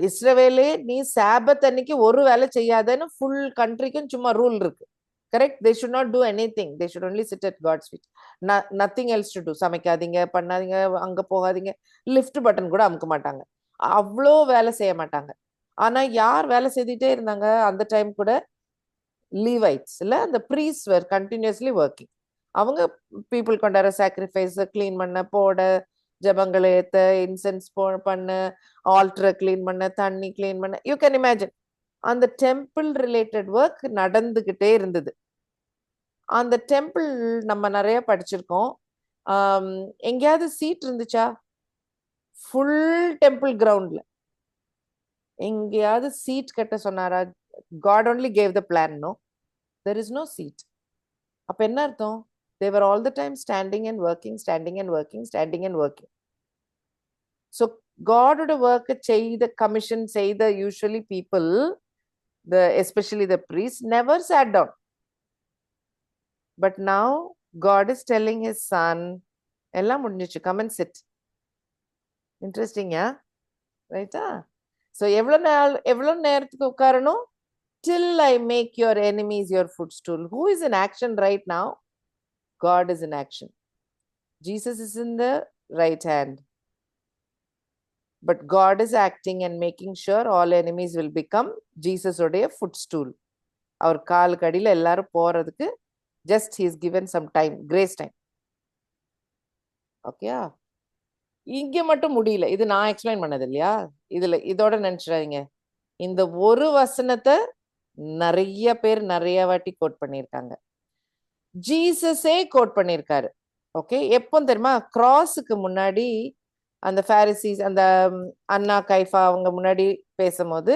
இஸ்ரவேலே நீ சாபத் அன்னைக்கு ஒரு வேலை செய்யாதன்னு ஃபுல் கண்ட்ரிக்கும் சும்மா ரூல் இருக்கு, correct? They should not do anything. They should only sit at God's feet. Nothing else to do. சமைக்காதீங்க, பண்ணாதீங்க, அங்க போகாதீங்க, லிஃப்ட் பட்டன் கூட அமுக்க மாட்டாங்க, அவ்வளோ வேலை செய்ய மாட்டாங்க. ஆனா யார் வேலை செய்துட்டே இருந்தாங்க அந்த டைம் கூட? லீவைட்ஸ், இல்ல? அந்த ப்ரீஸ்ட் were continuously working. அவங்க பீப்புள் கொண்டாட சாக்ரிஃபைஸ் கிளீன் பண்ண, போட, ஜபங்களை ஏத்த, இன்சென்ஸ் பண்ண, ஆல்டரை கிளீன் பண்ண, தண்ணி கிளீன் பண்ண. யூ கேன் இமேஜின் அந்த டெம்பிள் ரிலேட்டட் ஒர்க் நடந்துகிட்டே இருந்தது. அந்த டெம்பிள் நம்ம நிறைய படிச்சிருக்கோம். எங்கேயாவது சீட் இருந்துச்சா? ஃபுல் டெம்பிள் கிரவுண்ட்ல எங்கேயாவது சீட் கட்ட சொன்னாரா? God only gave the plan, no? There is no seat. அப்ப என்ன அர்த்தம்? They were all the time standing and working, standing and working, standing and working. So God would work செய்த commission செய்த usually people, especially the priests, never sat down. But now God is telling his son, எல்லாம் முடிஞ்சிச்சு, come and sit. Interesting, yeah? Right? So எவ்வளவு நேரத்துக்கு உட்காரணும்? Till I make your enemies your footstool. Who is in action right now? God is in action. Jesus is in the right hand. But God is acting and making sure all enemies will become Jesus உடைய footstool. அவர் கால் கடியில எல்லாரும் போறதுக்கு just he is given some time, grace time. ஓகேயா? இங்க மட்டும் முடியல. இது நான் explain பண்ணது இல்லையா? இதோட நினைச்சிடாதீங்க. இந்த ஒரு வசனத்தை நிறைய பேர் நிறைய வாட்டி கோட் பண்ணியிருக்காங்க. ஜீசஸே கோட் பண்ணியிருக்காரு. ஓகே, எப்போ தெரியுமா? கிராஸுக்கு முன்னாடி அந்த பாரிசீஸ், அந்த அண்ணா கைஃபா அவங்க முன்னாடி பேசும்போது,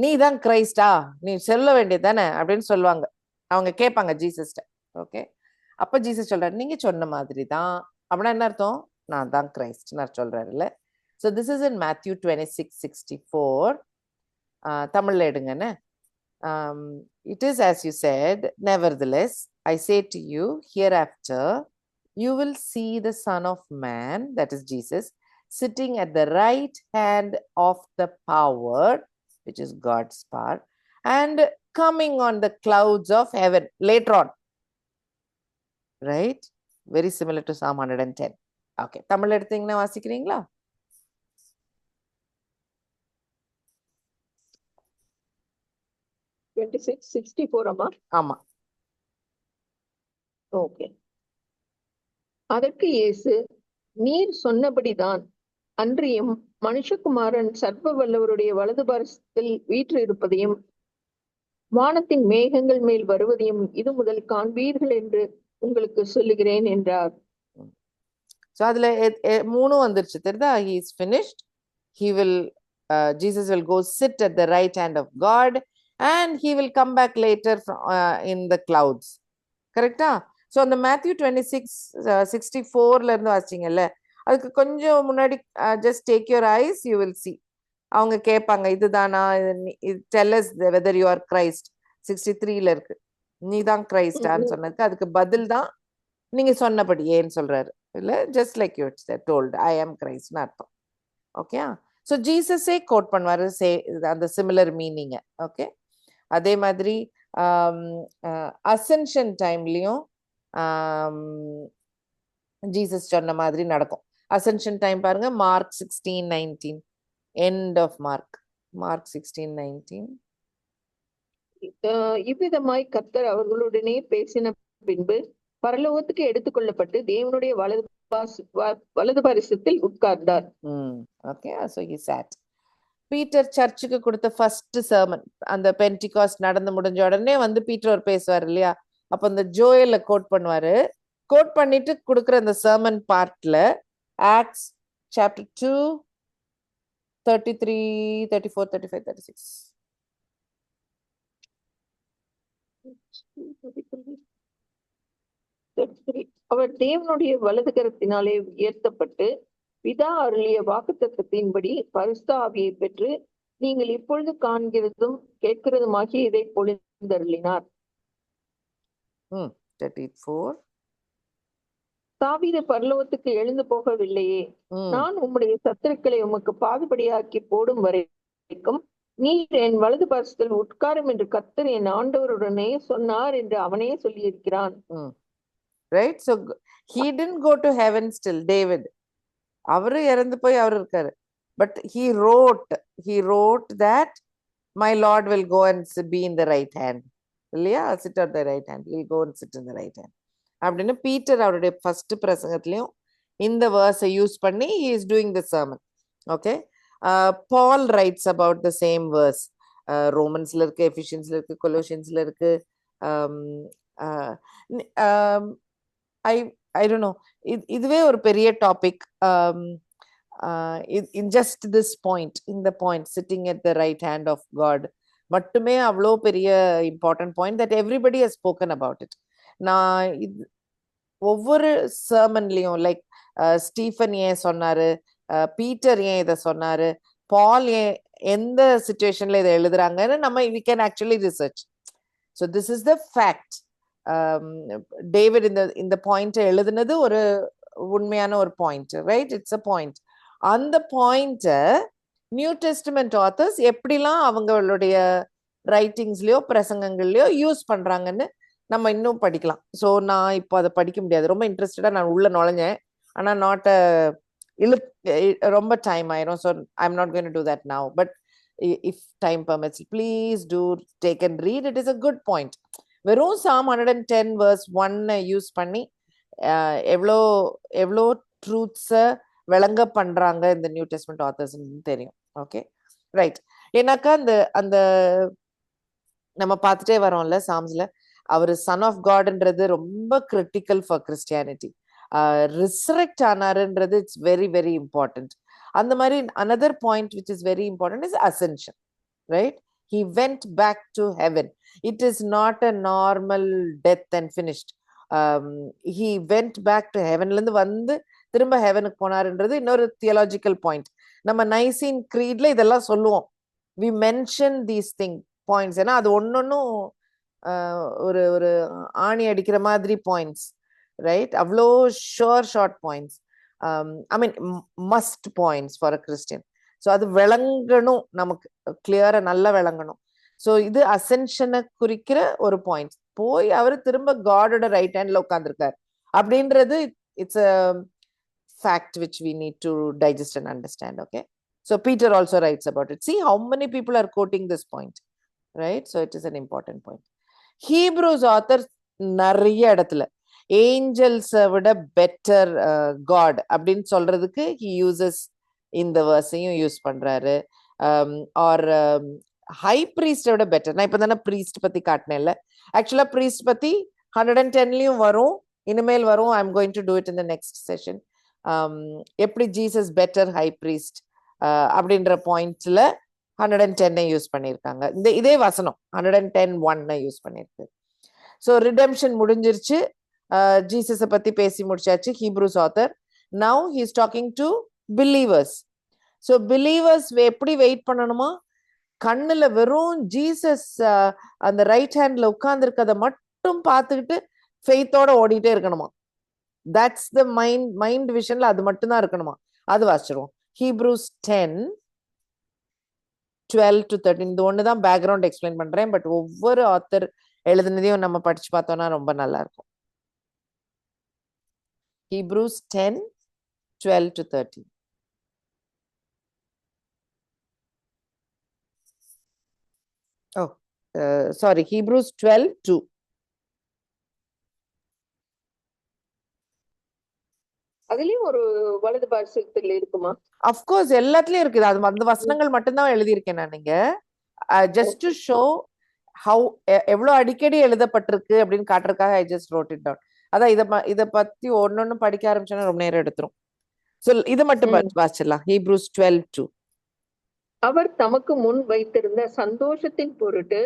நீ தான் கிரைஸ்டா, நீ சொல்ல வேண்டியது தானே அப்படின்னு சொல்லுவாங்க. அவங்க கேட்பாங்க ஜீசஸ்ட. ஓகே, அப்ப ஜீசஸ் சொல்றாரு, நீங்க சொன்ன மாதிரி தான். அப்படின்னா என்ன அர்த்தம்? நான் தான் கிரைஸ்ட் சொல்றாருல்ல. So this is in Matthew 26:64. தமிழ்ல எடுங்கன்னு. It is as you said, nevertheless, I say to you, hereafter you will see the Son of Man, that is Jesus, sitting at the right hand of the power, which is God's power, and coming on the clouds of heaven later on. Right? Very similar to Psalm 110. Okay. Tamil எடுத்தீங்கன்னா வாசிக்கிறீங்களா? ஆமா. Okay. அதற்கு இயேசு, நீர் சொன்னபடிதான், அன்றியும் மனுஷகுமாரன் சர்வ வல்லவருடைய வலது பாரசத்தில் வீற்று இருப்பதையும் வானத்தின் மேகங்கள் மேல் வருவதையும் இது முதல் காண்பீர்கள் என்று உங்களுக்கு சொல்லுகிறேன் என்றார். So அதுல மூணும் வந்துருச்சு தெரியுதா? He is finished. He will Jesus will go sit at the right hand of God and he will come back later in the clouds. கரெக்டா? ஸோ அந்த மேத்யூ 26:64 இருந்து வாசிச்சிங்கல்ல, அதுக்கு கொஞ்சம் முன்னாடி just take your eyes, you will see. அவங்க கேட்பாங்க, இதுதானா, tell us whether you are Christ. 63 இருக்கு, நீ தான் கிரைஸ்டான்னு சொன்னதுக்கு அதுக்கு பதில் தான் நீங்க சொன்னபடி ஏன்னு சொல்றாரு இல்ல, ஜஸ்ட் லைக் யூ டோல்ட் ஐ ஆம் கிரைஸ்ட்னு அர்த்தம். ஓகே, ஸோ ஜீசஸே கோட் பண்ணுவாரு அந்த சிமிலர் மீனிங்க. ஓகே, அதே மாதிரி அசென்ஷன் டைம்லயும் ஜீசஸ் சொன்ன மாதிரி நடக்கும். அசென்ஷன் டைம் பாருங்க, மார்க் 16:19, எண்ட் ஆஃப் மார்க் 16:19. இவ்விதமாய் கர்த்தர் அவர்களுடனே பேசின பின்பு பரலோகத்துக்கு எடுத்துக்கொள்ளப்பட்டு தேவனுடைய வலது பாரிசத்தில் உட்கார்ந்தார். Okay, so he sat. Peter சர்ச்சுக்கு கொடுத்த ஃபர்ஸ்ட் சர்மன், அந்த பென்டிகாஸ்ட் நடந்து முடிஞ்ச உடனே வந்து பீட்டர் ஒரு பேசுவார் இல்லையா, அப்ப அந்த ஜோயல கோட் பண்ணுவாரு. கோட் பண்ணிட்டு கொடுக்குற அந்த சர்மன் பார்ட்ல ஆக்ட்ஸ் சாப்டர் 2 33 34 35 36 அவர் தேவனுடைய வலது கரத்தினாலே உயர்த்தப்பட்டு பிதா அருளிய வாக்குத்தத்தத்தின்படி பரிசுத்த ஆவியை பெற்று நீங்கள் இப்பொழுது காண்கிறதும் கேட்கிறதுமாகி இதை பொழிந்தருளினார். 34. தாவீது பரலோகத்துக்கு எழுந்து போகவில்லையே, நான் உம்முடைய சத்துருக்களை உமக்கு பாதுபடியாக்கி போடும் வரைக்கும் நீர் என் வலது பாரசத்தில் உட்காரும் என்று கர்த்தர் என் ஆண்டவருடனே சொன்னார் என்று அவனே சொல்லி இருக்கிறான். Right? So he didn't go to heaven still, David. அவரு இறந்து போய் அவர் இருக்காரு. But he wrote that my Lord will go and be in the right hand. இல்லையா? Sit at the right hand. He'll go and sit in the right hand. அப்படின்னு Peter அவருடைய first பிரசங்கத்திலையும் இந்த வேர்ஸை use பண்ணி he is doing the sermon. Okay? Paul writes about the same verse. ரோமன்ஸ்ல இருக்கு, எஃபிஷியன்ஸ்ல இருக்கு, கொலோசியன்ஸ்ல இருக்கு. I don't know. இதுவே ஒரு பெரிய topic. In just this point, in the point sitting at the right hand of God, மட்டுமே அவ்வளோ பெரிய important point that everybody has spoken about it. நான் ஒவ்வொரு சர்மன்லயும் லைக் ஸ்டீஃபன் ஏன் சொன்னாரு, பீட்டர் ஏன் இதை சொன்னாரு, பால் ஏன் எந்த சிச்சுவேஷன்ல இதை எழுதுறாங்கன்னு நம்ம we can actually research. So this is the fact. David இந்த பாயிண்ட் எழுதுனது ஒரு உண்மையான ஒரு point, right? It's a point. அந்த பாயிண்ட நியூ டெஸ்டிமெண்ட் ஆத்தர்ஸ் எப்படிலாம் அவங்களுடைய ரைட்டிங்ஸ்லயோ பிரசங்கங்கள்லயோ யூஸ் பண்றாங்கன்னு நம்ம இன்னும் படிக்கலாம். ஸோ நான் இப்போ அதை படிக்க முடியாது, ரொம்ப இன்ட்ரெஸ்டடா நான் உள்ள நுழைஞ்சேன், ஆனா நாட் ரொம்ப டைம் ஆயிரும். So I am not going to to that now. But if time permits please do take and read. It is a good point. வெறும் Psalm 110 verse 1 யூஸ் பண்ணி எவ்வளோ ட்ரூத்ஸை விளங்க பண்றாங்க இந்த நியூ டெஸ்ட்மெண்ட் ஆத்தர்ஸ் தெரியும். Okay, right. ஏன்னாக்கா அந்த அந்த நம்ம பார்த்துட்டே வரோம்ல சாம்ஸ்ல, அவர் சன் ஆஃப் காட்ன்றது ரொம்ப கிரிட்டிக்கல் ஃபார் கிறிஸ்டியானிட்டி. ரிசரக்ட் ஆனாருன்றது இட்ஸ் வெரி வெரி இம்பார்ட்டன்ட். அந்த மாதிரி another point which is very important is ascension, right? He went back to heaven. It is not a normal death and finished. He went back to heaven. இருந்து வந்து திரும்ப ஹெவனுக்கு போனாருன்றது இன்னொரு theological point. நம்ம niacin க்ரீட்ல இதெல்லாம் சொல்லுவோம். we mention these points ஏன்னா அது ஒன்னொன்னும் ஒரு ஒரு ஆணி அடிக்கிற மாதிரி பாயிண்ட்ஸ், ரைட்? அவ்வளோ short points, I mean must points for a Christian. So அது விளங்கணும், நமக்கு கிளியரா நல்லா விளங்கணும். ஸோ இது அசென்ஷனை குறிக்கிற ஒரு பாயிண்ட். போய் அவர் திரும்ப காடோட ரைட் ஹேண்ட்ல உட்காந்துருக்காரு அப்படின்றது it's a fact which we need to digest and understand. Okay, so Peter also writes about it. See how many people are quoting this point, right? So it is an important point. Hebrews author நிறைய இடத்துல Angeles விட better God அப்படின்னு சொல்றதுக்கு he uses இந்த வேர்ஸையும் use பண்றாரு. R high ப்ரீஸ்ட விட better. நான் இப்ப தானே ப்ரீஸ்ட் பத்தி காட்டினேன்ல, ஆக்சுவலா ப்ரீஸ்ட் பத்தி 110லயும் வரும், இனிமேல் வரும். I am going to do it in the next session. எப்படி ஜீசஸ் பெட்டர் ஹை ப்ரீஸ்ட் அப்படின்ற பாயிண்ட்ல 110 யூஸ் பண்ணியிருக்காங்க. இதே வசனம் 110:1 யூஸ் பண்ணிருக்கு. ஸோ ரிடெம்ஷன் முடிஞ்சிருச்சு, ஜீசஸை பத்தி பேசி முடிச்சாச்சு Hebrews author. Now he is talking to believers. So believers எப்படி வெயிட் பண்ணணுமா? கண்ணுல வெறும் ஜீசஸ் அந்த ரைட் ஹேண்ட்ல உட்கார்ந்துருக்கதை மட்டும் பார்த்துக்கிட்டு ஃபெய்த்தோட ஓடிட்டே இருக்கணுமா? தட்ஸ் த மைண்ட் விஷன்ல அது மட்டும்தான் இருக்கணுமா? அது வாசிச்சிருவோம். ஹீப்ரூஸ் 10:12-13. இந்த ஒண்ணுதான் பேக்ரவுண்ட் எக்ஸ்பிளைன் பண்றேன், பட் ஒவ்வொரு ஆத்தர் எழுதுனதையும் நம்ம படிச்சு பார்த்தோம்னா ரொம்ப நல்லா இருக்கும். Hebrews 10:12-13. Oh, sorry, Hebrews 12:2. அதுலயும் ஒரு வலது பாரசத்தில் இருக்குமா? அஃப்கோர்ஸ் எல்லாத்துலயும் இருக்குது. அது அந்த வசனங்கள் மட்டும்தான் எழுதியிருக்கேன் நான். நீங்க ஜஸ்ட் டு ஷோ ஹவு எவ்வளவு அடிக்கடி எழுதப்பட்டிருக்கு அப்படின்னு காட்டுறதுக்காக I just wrote it down. அதான் இத பத்தி ஒன்னொன்னு படிக்க ஆரம்பிச்சோன்னா ரொம்ப நேரம் எடுத்துரும். சோ இது மட்டும் வாசிச்சிடலாம். Hebrews 12:2. அவர் தமக்கு முன் வைத்திருந்த சந்தோஷத்தின் பொருட்டு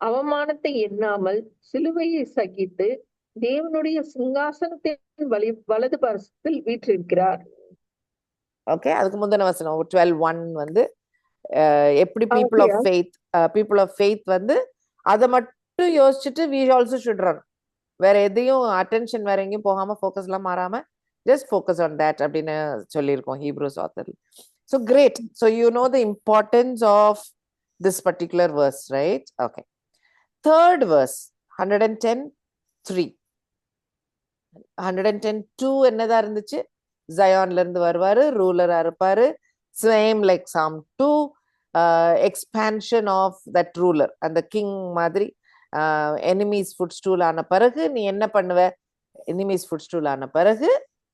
அவமானத்தை எண்ணாமல் சிலுவையை சகித்து தேவனுடைய சிங்காசனத்தின் வலது பாரசத்தில் வீற்றிருக்கிறார். ஓகே, அதுக்கு முந்தின வசனம் 12:1 வந்து எப்படி பீப்புள் ஆஃப் ஃபெய்த் வந்து அதை மட்டும் யோசிச்சுட்டு we also should run. வேற எதையும் அட்டென்ஷன் வேற எங்கேயும் போகாம ஃபோக்கஸ் எல்லாம் மாறாம just focus on that அப்படின்னு சொல்லியிருக்கோம் Hebrews author. So great. So you know the importance of this particular verse, right? Okay. Third verse 110:3. 110:2 என்னதா இருந்துச்சு? ஜயான்ல இருந்து வருவாரு, ரூலரா இருப்பாரு, same like Psalm 2, expansion of that ruler, அந்த கிங் மாதிரி. எனிமீஸ் ஃபுட் ஸ்டூல் ஆன பிறகு நீ என்ன பண்ணுவ? எனிமீஸ் ஃபுட் ஸ்டூல் ஆன பிறகு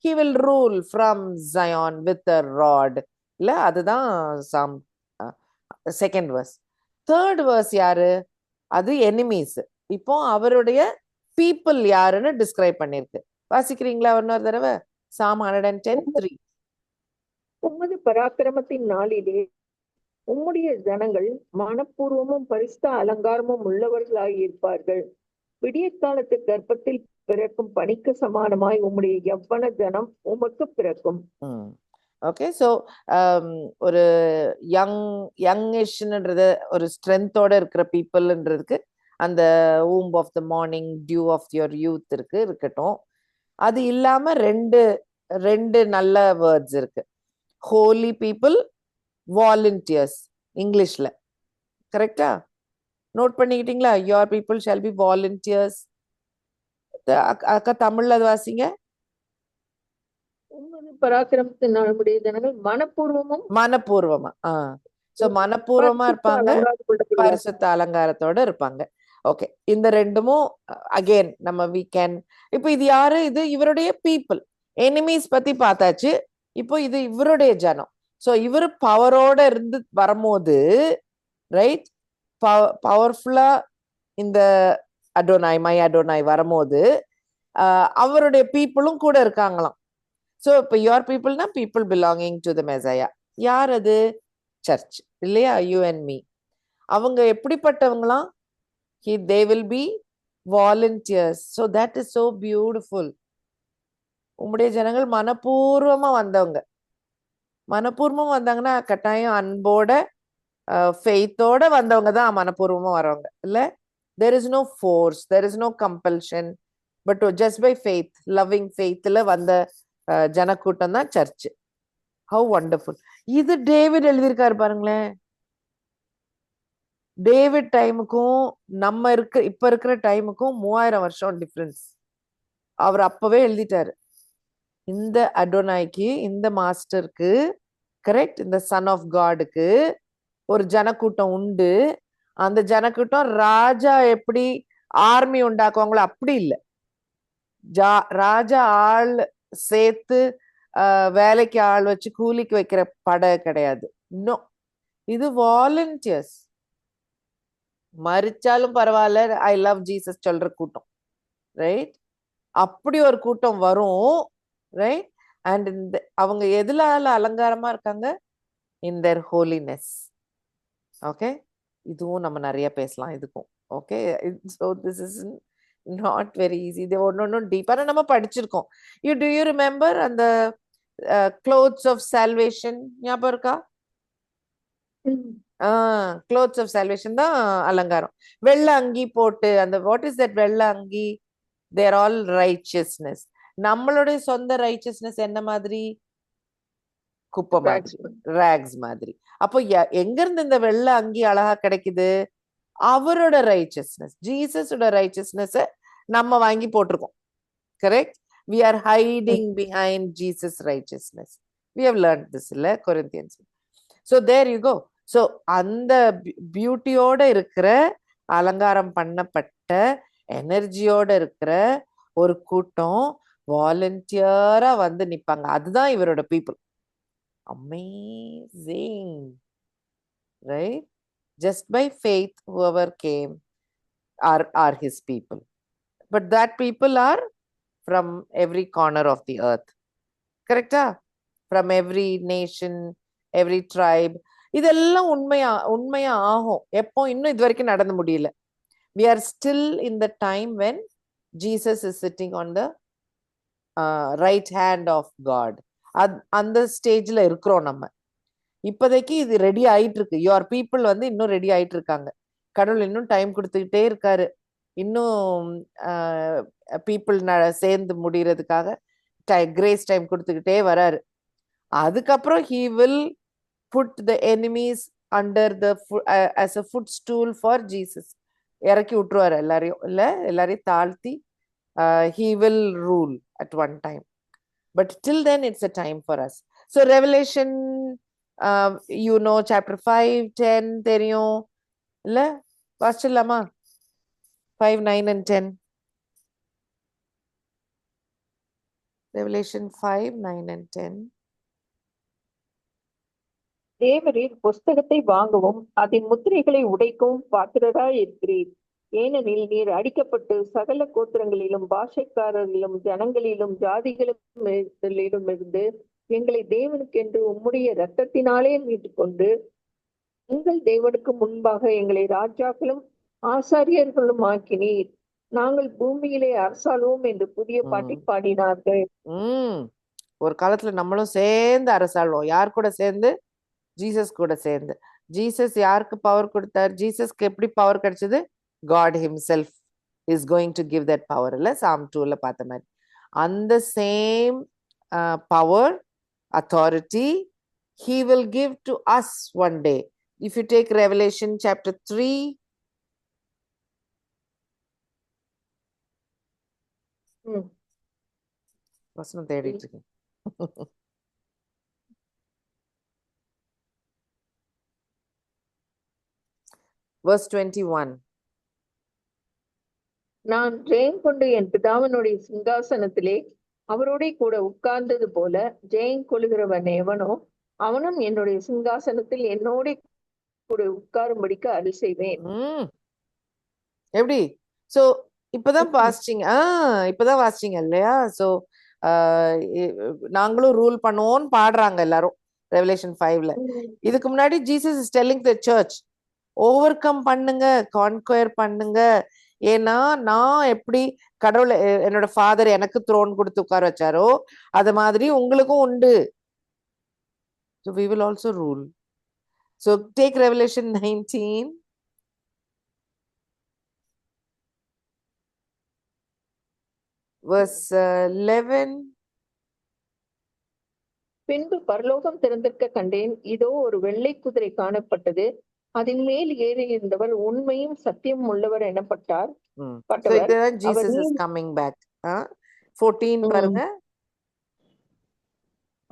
he will rule from Zion with a rod. இல்ல, அதுதான் Psalm second verse. Third verse யாரு? அது எனிமீஸ். இப்போ அவருடைய பீப்புள் யாருன்னு டிஸ்கிரைப் பண்ணிருக்கு. வாசிக்கிறீங்களா இன்னொரு தடவை? Psalm 110:3. உமது பராக்கிரமத்தின் நாளிலே உம்முடைய ஜனங்கள் மனப்பூர்வமும் பரிசுத்த அலங்காரமும் உள்ளவர்களாய் இருப்பார்கள். விடிய காலத்து கர்ப்பத்தில் பிறக்கும் பனிக்கு சமானமாய் உம்முடைய யவ்வன ஜனம் உமக்கு பிறக்கும். ஓகே, ஸோ ஒரு யங்கிஷ்ன்றது ஒரு ஸ்ட்ரென்த்தோட இருக்கிற பீப்புள்ன்றதுக்கு அந்த womb of the morning, dew of your youth இருக்கட்டும். அது இல்லாம ரெண்டு நல்ல வேர்ட்ஸ் இருக்கு. Holy people, volunteers. இங்கிலீஷ்ல கரெக்டா நோட் பண்ணிக்கிட்டீங்களா? your people shall be volunteers. அக்கா தமிழ்ல அது வாசிங்க. பராக்கிரமத்தின் நம்முடைய ஜனங்கள் மனப்பூர்வமா சோ மனப்பூர்வமா இருப்பாங்க, பரிசுத்த அலங்காரத்தோட இருப்பாங்க. ஓகே, இந்த ரெண்டுமும் அகைன் நம்ம we can. இப்போ இது யாரு? இது இவருடைய பீப்புள். எனிமீஸ் பத்தி பார்த்தாச்சு. இப்போ இது இவருடைய ஜனம். ஸோ இவரு பவரோட இருந்து வரும்போது, ரைட், பவர்ஃபுல்லா இந்த மை அடோனாய் வரும்போது அவருடைய பீப்புளும் கூட இருக்காங்களாம். ஸோ இப்போ யுவர் பீப்புள்னா people belonging to the Messiah. யார் அது? சர்ச் இல்லையா? You and me. அவங்க எப்படிப்பட்டவங்களாம்? they will be volunteers. So that is so beautiful. உம்முடைய ஜனங்கள் மனப்பூர்வமா வந்தவங்க. மனப்பூர்வமா வந்தாங்கன்னா கட்டாயம் அன்போட ஃபெய்த்தோட வந்தவங்க தான் மனப்பூர்வமா வரவங்க இல்ல. there is no force, there is no compulsion, but just by faith, loving faithல வந்த ஜனக்கூட்டம் தான் சர்ச். how wonderful. இது டேவிட் எழுதியிருக்காரு பாருங்களேன். டேவிட் டைமுக்கும் நம்ம இப்ப இருக்கிற டைமுக்கும் 3000 வருஷம் டிஃபரன்ஸ். அவர் அப்பவே எழுதிட்டாரு. இந்த அடோனாய்க்கு, இந்த மாஸ்டருக்கு, கரெக்ட், இந்த சன் ஆஃப் காடுக்கு ஒரு ஜனக்கூட்டம் உண்டு. அந்த ஜனக்கூட்டம் ராஜா எப்படி ஆர்மி உண்டாக்குவாங்களோ அப்படி இல்லை. ராஜா ஆள் சேர்த்து வேலைக்கு ஆள் வச்சு கூலிக்கு வைக்கிற படை கிடையாது. இன்னும் இது வாலண்டியர்ஸ். மறிச்சாலும் பரவாயில்ல, ஐ லவ் ஜீசஸ் சொல்ற கூட்டம், ரைட்? அப்படி ஒரு கூட்டம் வரும், ரைட்? அண்ட் இந்த அவங்க எதுலால அலங்காரமா இருக்காங்க? இன் தேர் ஹோலினஸ். ஓகே, இதுவும் நம்ம நிறைய பேசலாம் இதுக்கும். Okay, so this is not very easy. இது ஒன்னொன்னும் டீப்பாக நம்ம படிச்சிருக்கோம். டு யூ ரிமெம்பர் அந்த clothes of salvation ஞாபகம் இருக்கா? clothes of salvation தான் அலங்காரம். வெள்ளை அங்கி போட்டு அந்த வாட் இஸ் தட் வெள்ளை அங்கி? தேர் ஆல் ரைச்சியஸ்னஸ். நம்மளுடைய சொந்த ரைச்சியஸ்னஸ் என்ன மாதிரி? குப்பை மாதிரி, ராக்ஸ் மாதிரி. அப்போ எங்க இருந்து இந்த வெள்ளை அங்கி அழகா கிடைக்குது? அவரோட ரைச்சியஸ்னஸ், ஜீசஸோட ரைச்சியஸ்னஸ் நம்ம வாங்கி போட்டிருக்கோம். Correct? we are hiding behind Jesus righteousness. we have learned this இல்ல Corinthians. so there you go. so அந்த பியூட்டியோட இருக்கிற, அலங்காரம் பண்ணப்பட்ட எனர்ஜியோட இருக்கிற ஒரு கூட்டம் வாலண்டியரா வந்து நிப்பாங்க. அதுதான் இவரோட people. amazing, right? just by faith whoever came are his people. but that people are from every corner of the earth. correct? from every nation, every tribe. இதெல்லாம் உண்மையா ஆகும். எப்போ? இன்னும் இது வரைக்கும் நடந்து முடியல. we are still in the time when Jesus is sitting on the right hand of God. அந்த ஸ்டேஜ்ல இருக்கிறோம் நம்ம. இப்போதைக்கு இது ரெடி ஆயிட்டு இருக்கு. யுவர் பீப்புள் வந்து இன்னும் ரெடி ஆயிட்டு இருக்காங்க. கடவுள் இன்னும் டைம் கொடுத்துக்கிட்டே இருக்காரு. இன்னும் பீப்புள் சேர்ந்து முடிகிறதுக்காக கிரேஸ் டைம் கொடுத்துக்கிட்டே வராரு. அதுக்கப்புறம் he will put the enemies under the as a footstool for Jesus. இறக்கி விட்டுருவாரு எல்லாரையும், இல்ல எல்லாரையும் தாழ்த்தி he will rule at one time. but till then it's a time for us. so Revelation, you know, chapter 5, 10 தெரியும் இல்ல? வாசிச்சிடலாமா? 5, 9 and 10. Revelation 5, 9 and 10. தேவரீர் புஸ்தகத்தை வாங்கவும் அதன் முத்திரைகளை உடைக்கவும் பாத்திரராய் இருக்கிறீர். ஏனெனில் நீர் அடிக்கப்பட்டு சகல கோத்திரங்களிலும் பாஷைக்காரர்களிலும் ஜனங்களிலும் ஜாதிகளிலும் இருந்து எங்களை தேவனுக்கென்று உம்முடைய இரத்தத்தினாலே மீட்டுக்கொண்டு எங்கள் தேவனுக்கு முன்பாக எங்களை ராஜாக்களும் ஆசாரியர்களும் ஆக்கினீர். நாங்கள் பூமியிலே அரசாளுவோம் என்று புதிய பாட்டை பாடினார்கள். ஒரு காலத்துல நம்மளும் சேர்ந்து அரசாளுவோம். யார் கூட சேர்ந்து? ஜீசஸ் கூட சேர்ந்து. ஜீசஸ் யாருக்கு பவர் கொடுத்தார்? ஜீசஸ்க்கு எப்படி பவர் கிடைச்சது? God himself is going to give that power. இல்ல Psalm 2ல பார்த்த மாதிரி அந்த same power, authority he will give to us one day. if you take Revelation chapter 3, வசனம் தேடிட்டு இருக்கேன். verse 21. நான் ஜெயம் கொண்டு என் பிதாவினுடைய சிங்காசனத்திலே அவரோட கூட உட்கார்ந்தது போல ஜெயம் கொள்கிறவன் எவனோ அவனும் என்னுடைய சிங்காசனத்தில் என்னோட கூட உட்காரும்படிக்கு அருள் செய்வேன். எப்படி? சோ இப்பதான் வாசிச்சீங்க. இப்பதான் வாசிச்சீங்க இல்லையா? சோ நாங்களும் ரூல் பண்ணுவோம்னு பாடுறாங்க எல்லாரும் ரெவலேஷன் 5ல. இதுக்கு முன்னாடி Jesus is telling the search, over come பண்ணுங்க, கான்குயர் பண்ணுங்க. ஏன்னா நான் எப்படி கடவுளை என்னோட ஃபாதர் எனக்கு த்ரோன் கொடுத்து உட்கார வச்சாரோ அது மாதிரி உங்களுக்கும் உண்டு. So we will also rule. So take Revelation 19. Verse 11. பின்பு பரலோகம் திறந்திருக்க கண்டேன், இதோ ஒரு வெள்ளை குதிரை காணப்பட்டது, அதன் மேல் ஏறி இருந்தவர் உண்மையும் சத்தியம் உள்ளவர் எனப்பட்டார். Jesus is coming back. 14 பாருங்க.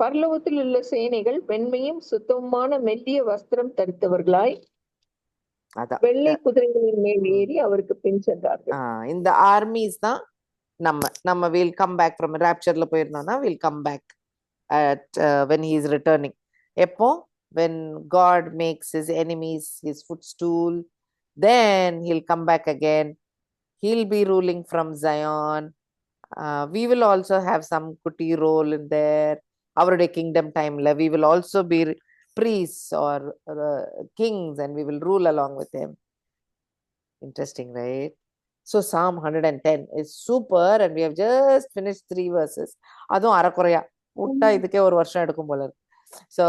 பரலோகத்தில் உள்ள சேனைகள் வெண்மையும் சுத்தமான மெல்லிய வஸ்திரம் தரித்தவர்களாய் வெள்ளை குதிரைகளின் மேல் ஏறி அவருக்கு பின் சென்றார்கள். இந்த ஆர்மிஸ் தான் நம்ம will come back from raptureல போயிருந்தோம்னா will come back at when he is returning. எப்போ? When God makes his enemies his footstool, then he'll come back again. He'll be ruling from Zion. We will also have some kuti role in there. Our kingdom time we will also be priests or kings, and we will rule along with him. Interesting, right? So Psalm 110 is super, and we have just finished 3 verses. அதுவும் அரைக்குறையா விட்டா இதுக்கே ஒரு வருஷம் எடுக்கும் போல இருக்கு. So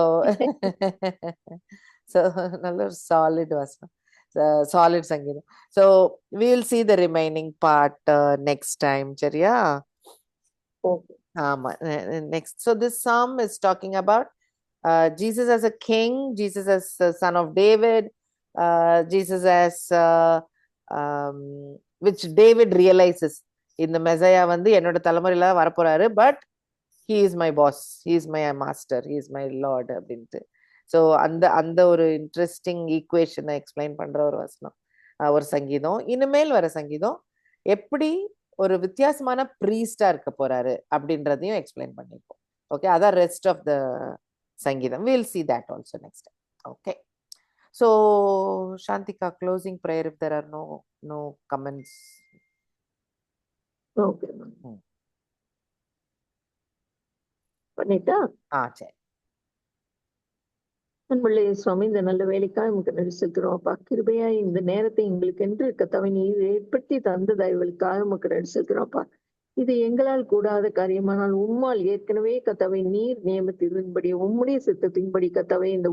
நல்ல ஒரு சாலிட் வசனம், சாலிட் சங்கீதம். So we will see the remaining part next time. சரியா? ஆமா, next. So this psalm is talking about Jesus as a king, Jesus as son of David, Jesus as which David realizes இந்த மெசையா வந்து என்னோட தலைமுறையில வரப்போறாரு, but he is my boss, he is my master, he is my lord அப்படின்ட்டு. So அந்த ஒரு interesting ஈக்குவேஷனை explain பண்ற ஒரு வசனம், ஒரு சங்கீதம். இனிமேல் வர சங்கீதம் எப்படி ஒரு வித்தியாசமான ப்ரீஸ்டா இருக்க போறாரு அப்படின்றதையும் எக்ஸ்பிளைன் பண்ணிருக்கோம். ஓகே, அதான் ரெஸ்ட் ஆஃப் த சங்கீதம். we'll see that also next time. Okay, so Shantika, closing prayer if there are no comments. Okay, பண்ணிட்டா? சரி. அன்புள்ள சுவாமி, இந்த நல்ல வேலைக்காக உங்களுக்கு நன்றி செலுத்துறோம் அப்பா. கிருபையா இந்த நேரத்தை எங்களுக்கு என்று கர்த்தாவே நீர் ஏற்படுத்தி தந்த தயவுகளுக்காக உங்களுக்கு நன்றி செலுத்துறோம் அப்பா. இது எங்களால் கூடாத காரியமானால் உம்மால் ஏற்கனவே கர்த்தாவே நீர் நியமித்திருந்தபடி உம்முடைய சித்தத்தின்படி கர்த்தாவே இந்த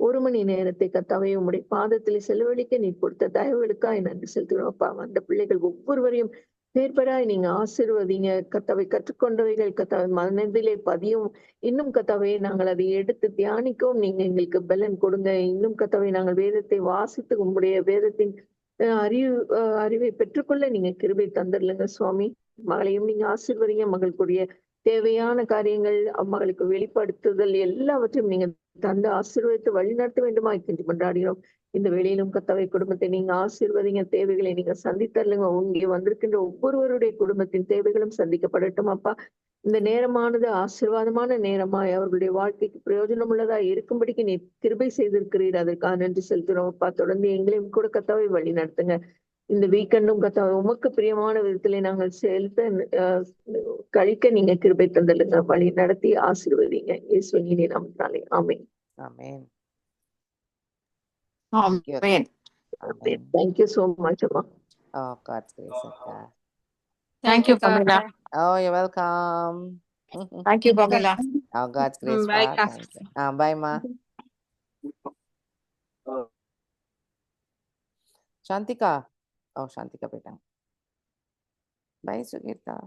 1 மணி நேரத்தை கர்த்தாவே உம்முடைய பாதத்திலே செலவழிக்க நீர் கொடுத்த தயவுகளுக்காக நன்றி செலுத்துறோம் அப்பா. அந்த பிள்ளைகள் ஒவ்வொருவரையும் பேர்பராய் நீங்க ஆசீர்வதிங்க கர்த்தாவே. கற்றுக்கொண்டவைகள் கர்த்தாவே மனதிலே பதியும். இன்னும் கர்த்தாவே நாங்கள் அதை எடுத்து தியானிக்கவும் நீங்க எங்களுக்கு பலன் கொடுங்க. இன்னும் கர்த்தாவே நாங்கள் வேதத்தை வாசித்து உங்களுடைய வேதத்தின் அறிவை பெற்றுக்கொள்ள நீங்க கிருபை தந்துடலுங்க சுவாமி. மகளையும் நீங்க ஆசீர்வதிங்க. மகளுக்குரிய தேவையான காரியங்கள் மகளுக்கு வெளிப்படுத்துதல் எல்லாவற்றையும் நீங்க தந்து ஆசீர்வதித்து வழிநடத்த வேண்டுமா கெஞ்சி கொண்டாடுகிறோம். இந்த வேளையிலும் கர்த்தாவே குடும்பத்தை நீங்க ஆசீர்வதிங்க. தேவைகளை நீங்க சந்தித்தருளுங்க. இங்கே வந்திருக்கின்ற ஒவ்வொருவருடைய குடும்பத்தின் தேவைகளும் சந்திக்கப்படட்டும் அப்பா. இந்த நேரமானது ஆசீர்வாதமான நேரமாய் அவர்களுடைய வாழ்க்கைக்கு பிரயோஜனம் உள்ளதா இருக்கும்படிக்கு நீ கிருபை செய்திருக்கிறீர். அதற்காக நன்றி செலுத்துறோம் அப்பா. தொடர்ந்து எங்களையும் கூட கர்த்தாவே வழி நடத்துங்க. இந்த வீக்கெண்டும் கர்த்தாவே உமக்கு பிரியமான விதத்திலே நாங்கள் கழிக்க நீங்க கிருபை தந்தலுங்க. வழி நடத்தி ஆசீர்வதிங்க. இயேசுவின் இனிய நாமத்தினாலே ஆமென். Amen. Amen. Thank you so much, Amma. Oh, God's grace, Akka. Thank you, Pamela. Oh, you're welcome. Thank you, Pamela. Oh, God's grace. Bye, Pa. Thank you. Bye, Ma. Shantika. Oh, Shantika beta. Bye, Sugita.